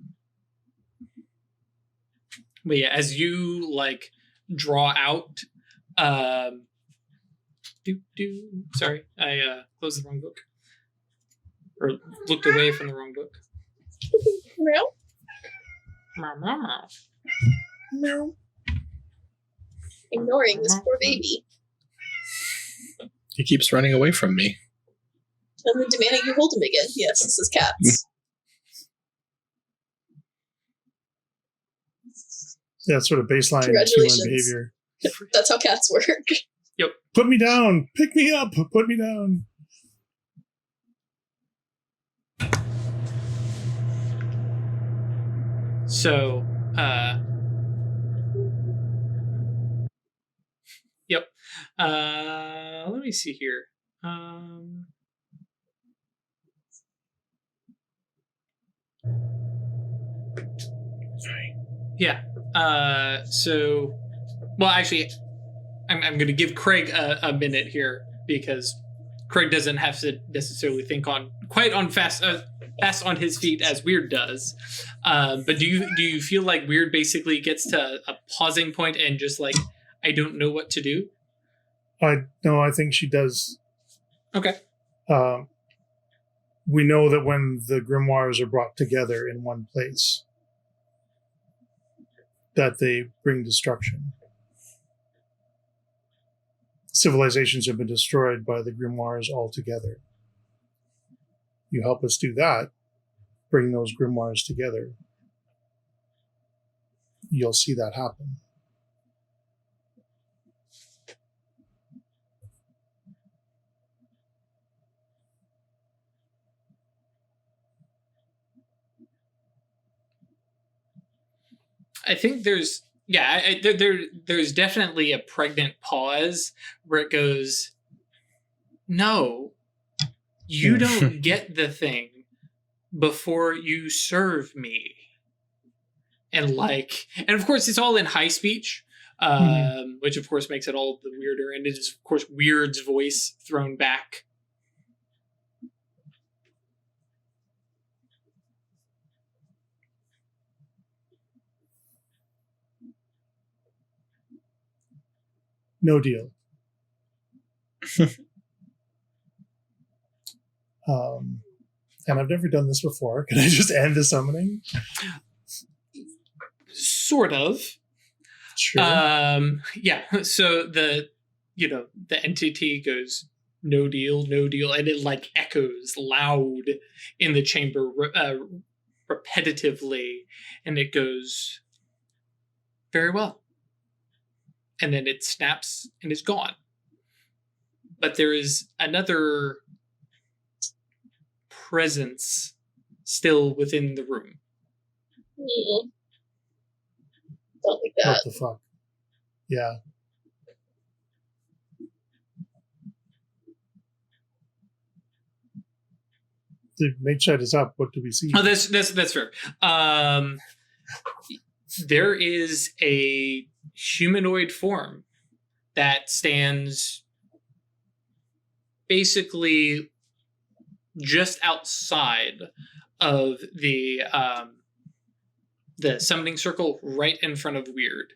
But yeah, as you like draw out, sorry, I closed the wrong book, or looked away from the wrong book. Meow. No. Ignoring this poor baby. He keeps running away from me. And then demanding you hold him again. Yes, this is cats. Yeah, sort of baseline Congratulations. human behavior. That's how cats work. Yep. Put me down. Pick me up. Put me down. So, yep. Let me see here. Yeah. Well, actually, I'm going to give Craig a minute here because Craig doesn't have to necessarily think quite fast on his feet as Wyrd does. But do you feel like Wyrd basically gets to a pausing point and just like, I don't know what to do? No, I think she does. Okay. We know that when the grimoires are brought together in one place, that they bring destruction. Civilizations have been destroyed by the grimoires altogether. You help us do that, bring those grimoires together, you'll see that happen. I think there's definitely a pregnant pause where it goes, no, you don't get the thing before you serve me. And of course it's all in high speech, which of course makes it all the weirder. And it is of course Wyrd's voice thrown back. No deal. And I've never done this before. Can I just end the summoning? Sort of. Sure. Yeah. So the entity goes, no deal, and it like echoes loud in the chamber repetitively, and it goes, very well. And then it snaps and is gone. But there is another presence still within the room. Don't like that. What the fuck? Yeah. The mage side is up. What do we see? Oh, that's fair. There is a humanoid form that stands basically just outside of the summoning circle, right in front of Wyrd.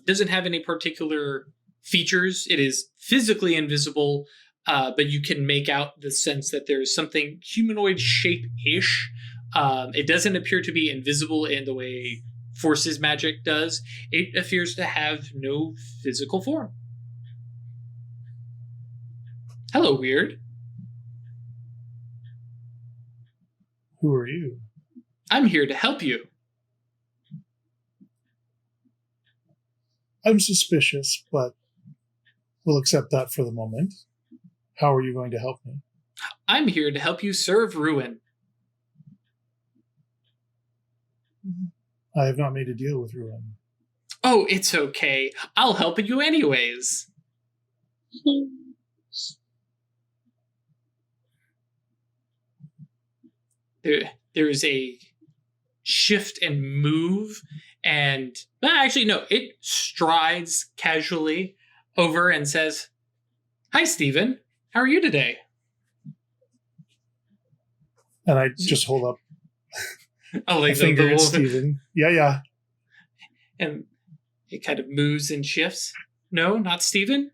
Doesn't have any particular features. It is physically invisible, but you can make out the sense that there's something humanoid shape-ish. It doesn't appear to be invisible in the way Forces magic does. It appears to have no physical form. Hello, Wyrd. Who are you? I'm here to help you. I'm suspicious, but we'll accept that for the moment. How are you going to help me? I'm here to help you serve Ruin. I have not made a deal with Ruin. Oh, it's okay. I'll help you anyways. There's a shift and move, and actually, no, it strides casually over and says, "Hi, Steven. How are you today?" And I just hold up Oh, like a finger the at wolf. Steven. Yeah. And it kind of moves and shifts. No, not Steven.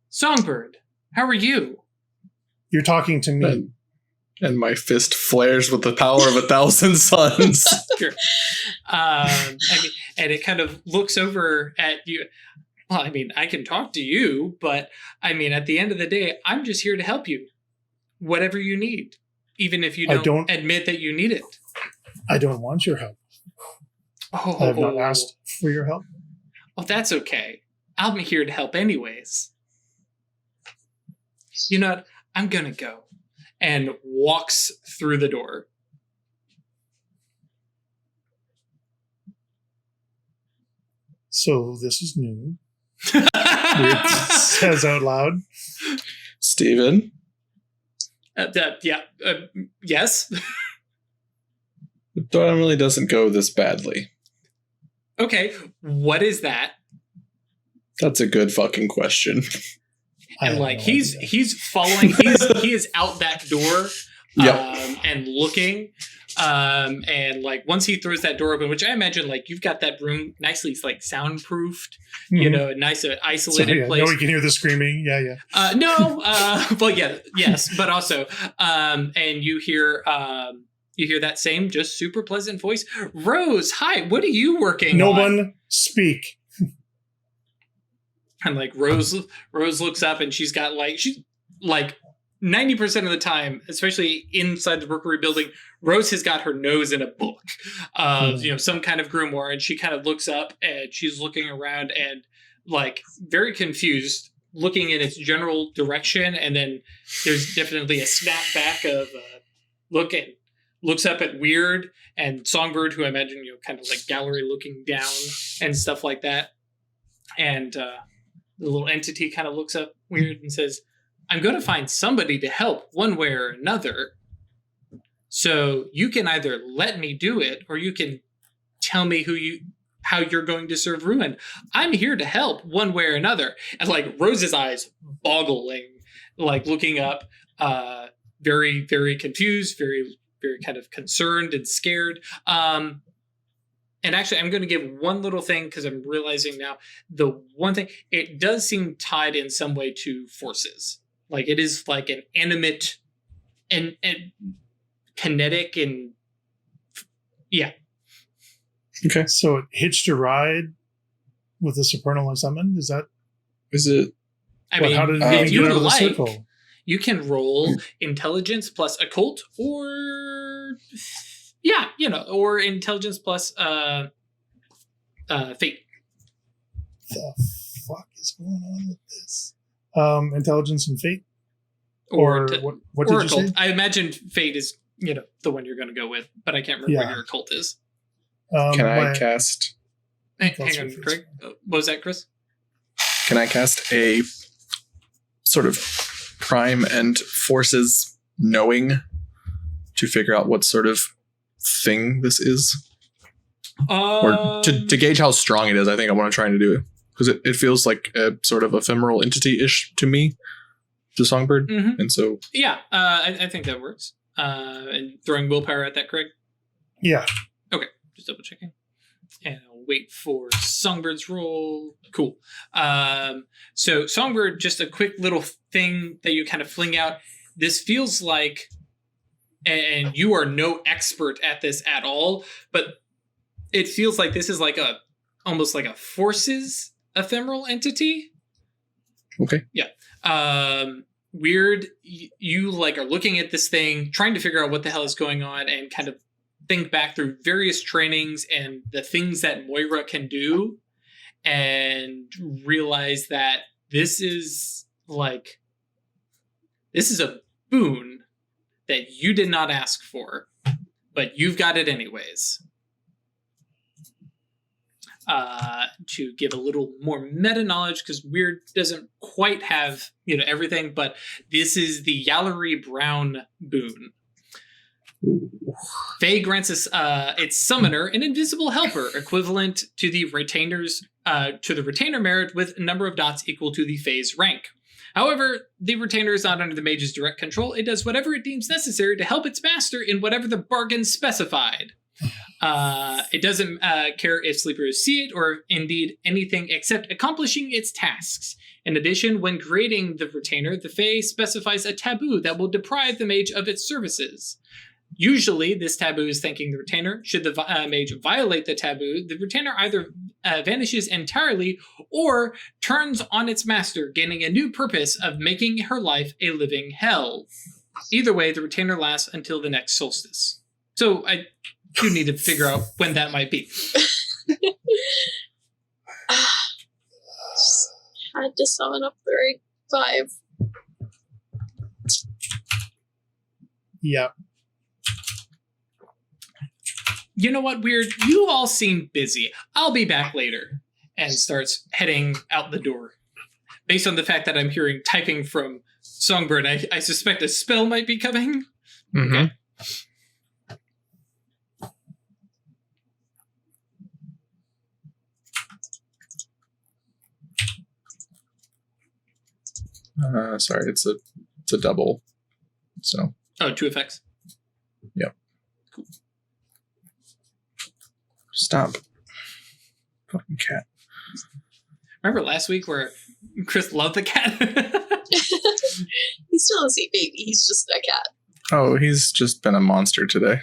Songbird, how are you? You're talking to me. And my fist flares with the power of 1,000 suns. Sure. And it kind of looks over at you. Well, I mean, I can talk to you, but I mean, at the end of the day, I'm just here to help you. Whatever you need, even if you don't admit that you need it. I don't want your help. Oh, I have not asked for your help. Oh, that's okay. I'm here to help anyways. You know what? I'm gonna go. And walks through the door. So this is new. Wyrd says out loud. Steven? Yes. It normally doesn't go this badly. Okay, what is that? That's a good fucking question. And like no he's idea. following, he is out that door, Yep. and looking, and like once he throws that door open, which I imagine like you've got that room nicely like soundproofed, you know, a nice isolated place. No one can hear the screaming. Yeah. Well, yeah, yes, but also, and you hear that same just super pleasant voice, Rose. Hi, what are you working No on? one speak. And like Rose looks up and she's 90% of the time, especially inside the Rookery building, Rose has got her nose in a book of some kind of grimoire, and she kind of looks up and she's looking around and like very confused, looking in its general direction, and then there's definitely a snap back of looks up at Wyrd and Songbird, who I imagine kind of like gallery looking down and stuff like that, and the little entity kind of looks up Wyrd and says, "I'm going to find somebody to help one way or another. So you can either let me do it, or you can tell me how you're going to serve Ruin. I'm here to help one way or another." And like Rose's eyes boggling, like looking up, very, very confused, very, very kind of concerned and scared. And actually, I'm going to give one little thing because I'm realizing now the one thing, it does seem tied in some way to Forces. Like it is like an animate and kinetic and yeah. Okay. So it hitched a ride with the Supernal Summon? Is it? I mean, how did it if even you get out would of the like, circle? you can roll intelligence plus occult, or or intelligence plus fate. The fuck is going on with this? Intelligence and fate? Or what did you occult. say? I imagine fate is the one you're going to go with, but I can't remember what your occult is. Can I cast? Hang on, Craig. What was that, Chris? Can I cast a sort of prime and Forces knowing to figure out what sort of thing this is? Or to gauge how strong it is, I think I want to try and do it. Because it feels like a sort of ephemeral entity-ish to me, to Songbird. Mm-hmm. And so... Yeah, I think that works. And throwing willpower at that, Craig? Yeah. Okay, just double checking. And I'll wait for Songbird's roll. Cool. So Songbird, just a quick little thing that you kind of fling out. This feels like, and you are no expert at this at all, but it feels like this is like almost like a forces ephemeral entity. Okay. Yeah. Wyrd, you like are looking at this thing, trying to figure out what the hell is going on, and kind of think back through various trainings and the things that Moira can do, and realize that this is a boon that you did not ask for, but you've got it anyways. To give a little more meta knowledge, because Wyrd doesn't quite have everything, but this is the Yallery Brown boon. Faye grants us its summoner an invisible helper, equivalent to the retainer merit with a number of dots equal to the Fae's rank. However, the retainer is not under the mage's direct control. It does whatever it deems necessary to help its master in whatever the bargain specified. It doesn't care if sleepers see it or indeed anything except accomplishing its tasks. In addition, when creating the retainer, the Fae specifies a taboo that will deprive the mage of its services. Usually, this taboo is thanking the retainer. Should the mage violate the taboo, the retainer either vanishes entirely or turns on its master, gaining a new purpose of making her life a living hell. Either way, the retainer lasts until the next solstice. So I do need to figure out when that might be. Just had to summon up the right 5. Yeah. You know what, Wyrd? You all seem busy. I'll be back later. And starts heading out the door. Based on the fact that I'm hearing typing from Songbird, I suspect a spell might be coming. Mm-hmm. Okay. Sorry, it's a double. So. Oh, 2 effects. Yep. Cool. Stop. Fucking cat. Remember last week where Chris loved the cat? He's still a sea baby. He's just a cat. Oh, he's just been a monster today.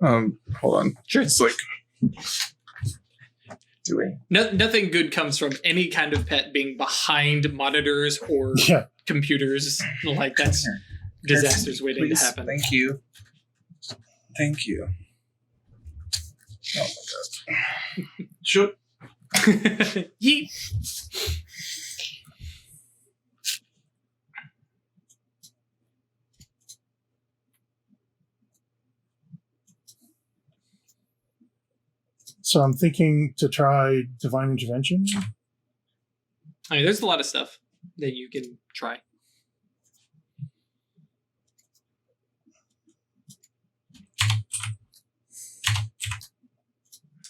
Hold on. Sure. It's like doing. Nothing good comes from any kind of pet being behind monitors or computers. Like, that's disasters waiting to happen. Thank you. Thank you. Oh my god. Shoot. Yeet. So I'm thinking to try Divine Intervention. I mean, there's a lot of stuff that you can try.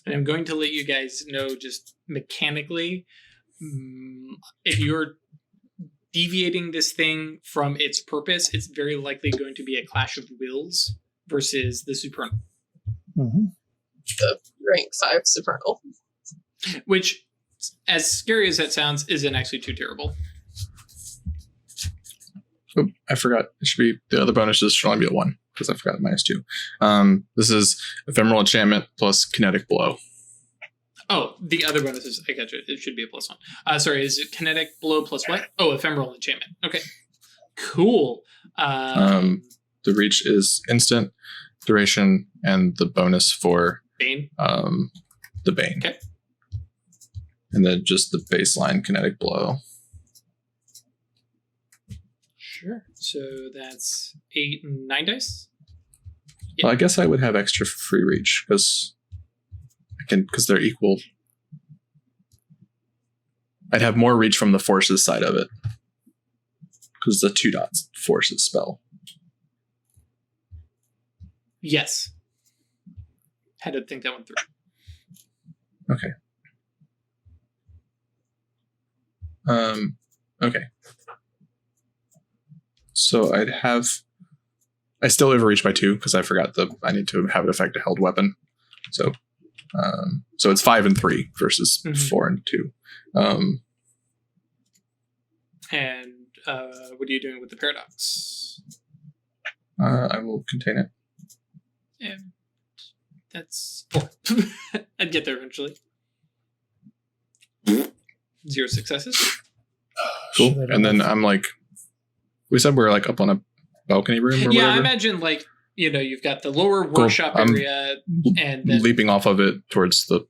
And I'm going to let you guys know just mechanically, if you're deviating this thing from its purpose, it's very likely going to be a clash of wills versus the Supernal. Mm-hmm. The rank 5 Supernal. Which, as scary as that sounds, isn't actually too terrible. Oh, I forgot. It should be the other bonuses should only be a 1 because I forgot -2. This is ephemeral enchantment plus kinetic blow. Oh, the other bonuses. I got you. It should be a +1. Sorry, is it kinetic blow plus what? Oh, ephemeral enchantment. Okay, cool. The reach is instant, duration, and the bonus for Bane. The Bane. Okay. And then just the baseline kinetic blow. Sure. So that's 8 and 9 dice. Yeah. Well, I guess I would have extra free reach because they're equal. I'd have more reach from the forces side of it because the 2 dots forces spell. Yes. Had to think that one through. Okay. Okay. So I still overreach by 2 because I forgot I need to have it affect a held weapon. So So it's 5 and 3 versus Mhm. 4 and 2. And what are you doing with the paradox? I will contain it. And that's 4. I'd get there eventually. 0 successes. Cool. Shit, I don't And then know. I'm like, we said we're like up on a balcony room or Yeah, I whatever. imagine like, you've got the lower workshop area and then Leaping off of it towards the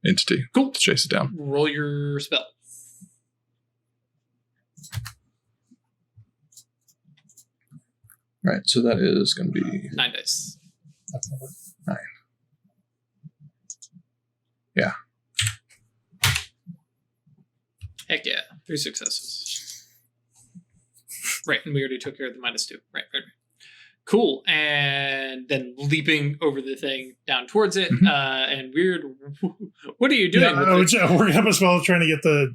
entity cool. to chase it down. Roll your spell. Right. So that is going to be 9 dice. That's not work. 9. Yeah. Heck yeah. 3 successes. Right, and we already took care of the -2. Right. Cool. And then leaping over the thing down towards it. Mhm. And Wyrd, what are you doing Yeah, with I it? was working up a spell trying to get the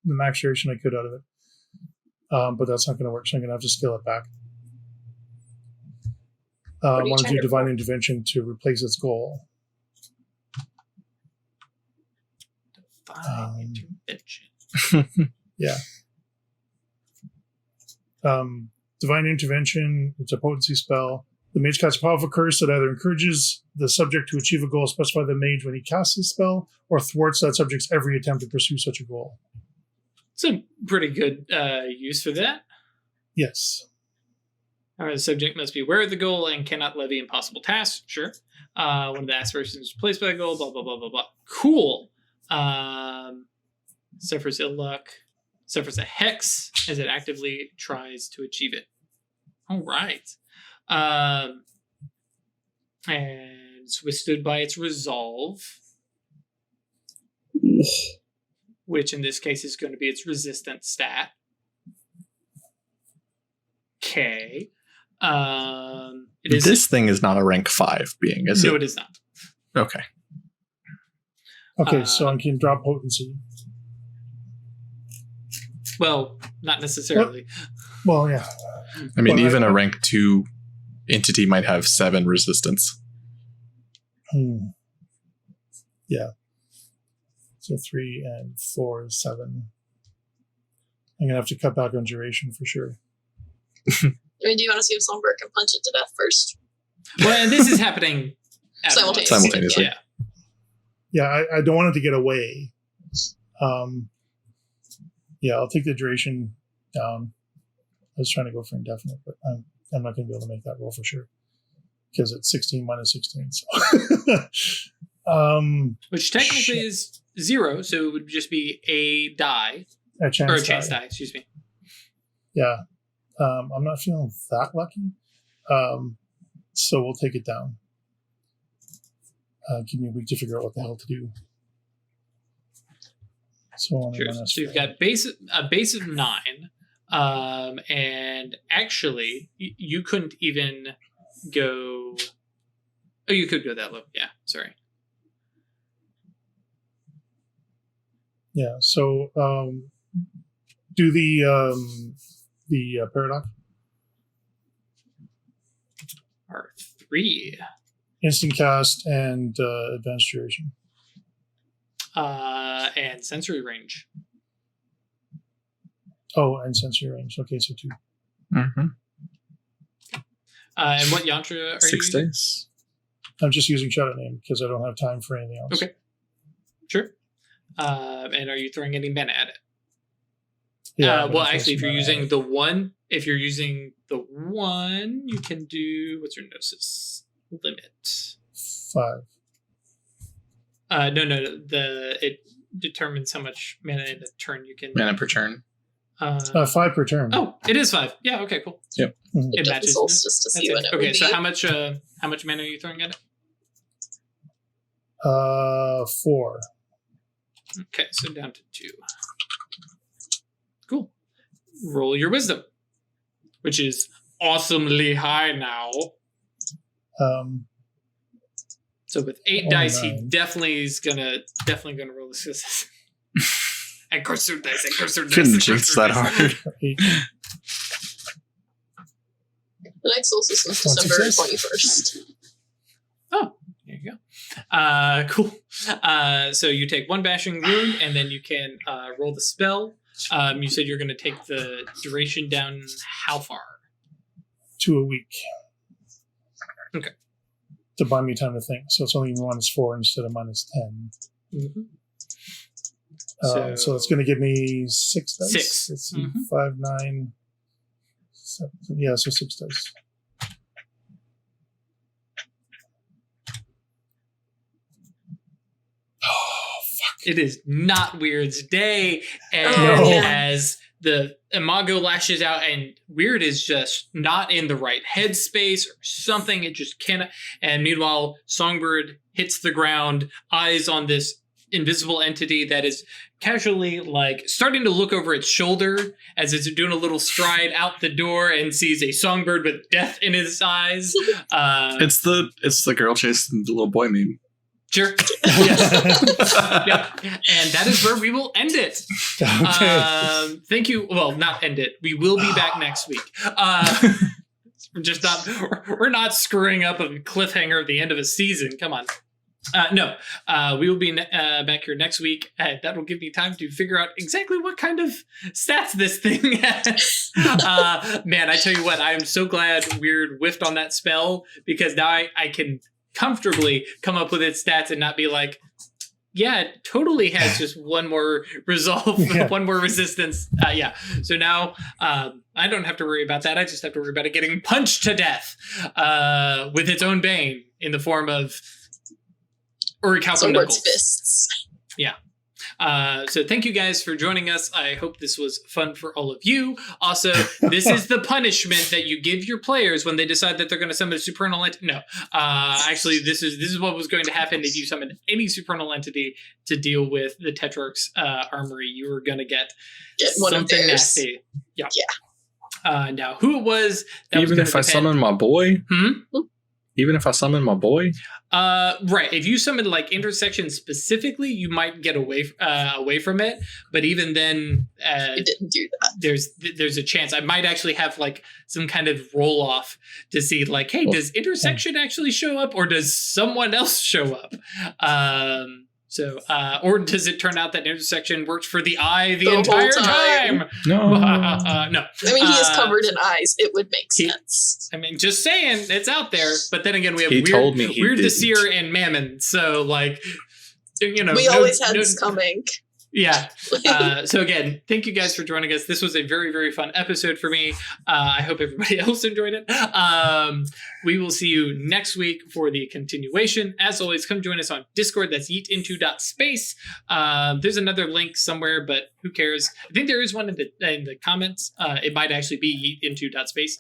max duration I could out of it. But that's not going to work, so I'm going to have to scale it back. I are you want to trying do to Divine Intervention to replace its goal. Divine intervention. Divine Intervention, it's a potency spell. The mage casts a powerful curse that either encourages the subject to achieve a goal specified by the mage when he casts his spell, or thwarts that subject's every attempt to pursue such a goal. It's a pretty good use for that. Yes. The subject must be aware of the goal and cannot levy impossible tasks. Sure. One of the aspirations is replaced by a goal, blah, blah, blah, blah, blah. Cool. Suffers ill luck. Suffers a hex as it actively tries to achieve it. All right. And it's withstood by its resolve, which in this case is going to be its resistance stat. Okay. It is This thing is not a rank 5 being, is no, it? it is not. Okay. Okay, so I can drop potency. Well, not necessarily. Well, yeah. I mean, Well, even a rank 2 entity might have 7 resistance. Yeah. So 3 and 4 is 7. I'm going to have to cut back on duration for sure. I mean, do you want to see if Songbird can punch it to death first? Well, and this is happening at once. Simultaneously. Yeah. Yeah, I don't want it to get away. Yeah, I'll take the duration down. I was trying to go for indefinite, but I'm not going to be able to make that roll for sure. Because it's 16 minus 16. So. Which technically Shit. is 0, so it would just be a die. A chance Or a chance die, excuse me. Yeah. I'm not feeling that lucky. So we'll take it down. Give me a week to figure out what the hell to do. So, only Sure. minus So you've 4. got a base of 9. And actually, you couldn't even go... Oh, you could go that low. Yeah, sorry. Yeah. So do the paradox. R3. Instant cast and advanced duration. And sensory range. Oh, and sensory range. Okay, so 2. Mm-hmm. And what yantra are 6 you using? days. I'm just using Shadow Name because I don't have time for anything else. Okay. Sure. And are you throwing any mana at it? Yeah. Well, actually, if you're using the 1, you can do... What's your Gnosis limit? 5. No. It determines how much mana in a turn you can... Mana per turn. 5 per turn. Oh, it is 5. Yeah, okay, cool. Mhm. It It matches. matches just to That's see what it. it Okay, would so be. how much mana are you throwing at it? 4. Okay, so down to 2. Cool. Roll your wisdom, which is awesomely high now. So with 8 dice, he 9. definitely gonna roll the success. And cursor dice, and cursor dice. Couldn't and jinx cursor that dice. hard. 8. The next solstice is One December success. 21st. Oh, There you go. Cool. So you take 1 bashing wound, and then you can roll the spell. You said you're going to take the duration down how far? To a week. Okay. To buy me time to think. So it's only -4 instead of -10. Mm-hmm. So it's going to give me 6 dice. 6. Let's see, 5, 9, 7. Yeah, so 6 dice. It is not Wyrd's day, and No. as the imago lashes out, and Wyrd is just not in the right headspace or something. It just cannot. And meanwhile, Songbird hits the ground, eyes on this invisible entity that is casually like starting to look over its shoulder as it's doing a little stride out the door, and sees a songbird with death in his eyes. It's the girl chasing the little boy meme. Sure. Yes. Yep. And that is where we will end it. Okay. Thank you. Well, not end it. We will be back next week. We're not screwing up a cliffhanger at the end of a season. Come on. No, we will be back here next week. That will give me time to figure out exactly what kind of stats this thing has. Man, I tell you what, I am so glad Wyrd whiffed on that spell, because now I can comfortably come up with its stats and not be like, yeah, it totally has just one more resolve, one more resistance. Yeah. So now I don't have to worry about that. I just have to worry about it getting punched to death with its own bane in the form of Songbirds' fists. Yeah. So thank you guys for joining us. I hope this was fun for all of you. Also, this is the punishment that you give your players when they decide that they're going to summon a supernal entity. No, actually, this is what was going to happen if you summoned any supernal entity to deal with the Tetrarch's armory. You were going to get one of something theirs. nasty. Yeah. Now, who it was? That Even was if I summon my boy? Even if I summon my boy? Right. If you summon like intersection specifically, you might get away from it. But even then, We didn't do that. there's a chance I might actually have like some kind of roll off to see like, hey, does intersection actually show up, or does someone else show up? So, or does it turn out that intersection worked for the eye the entire whole time? No. No. I mean, he is covered in eyes. It would make sense. I mean, just saying, it's out there. But then again, we have He told me he Wyrd the didn't. Seer and Mammon. So, like, you know, We always had this coming. Yeah. So again, thank you guys for joining us. This was a very, very fun episode for me. I hope everybody else enjoyed it. We will see you next week for the continuation. As always, come join us on Discord. That's yeetinto.space. There's another link somewhere, but who cares? I think there is one in the comments. It might actually be yeetinto.space.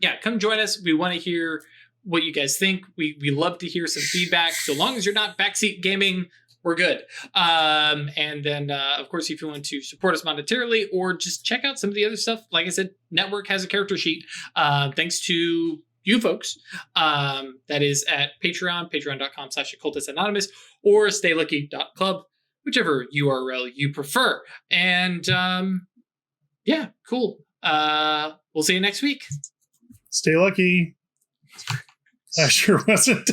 Yeah, come join us. We want to hear what you guys think. We love to hear some feedback. So long as you're not backseat gaming, we're good. And then, of course, if you want to support us monetarily or just check out some of the other stuff, like I said, Network has a character sheet. Thanks to you folks. That is at Patreon, patreon.com/occultistsanonymous, or staylucky.club, whichever URL you prefer. And yeah, cool. We'll see you next week. Stay lucky. I sure wasn't.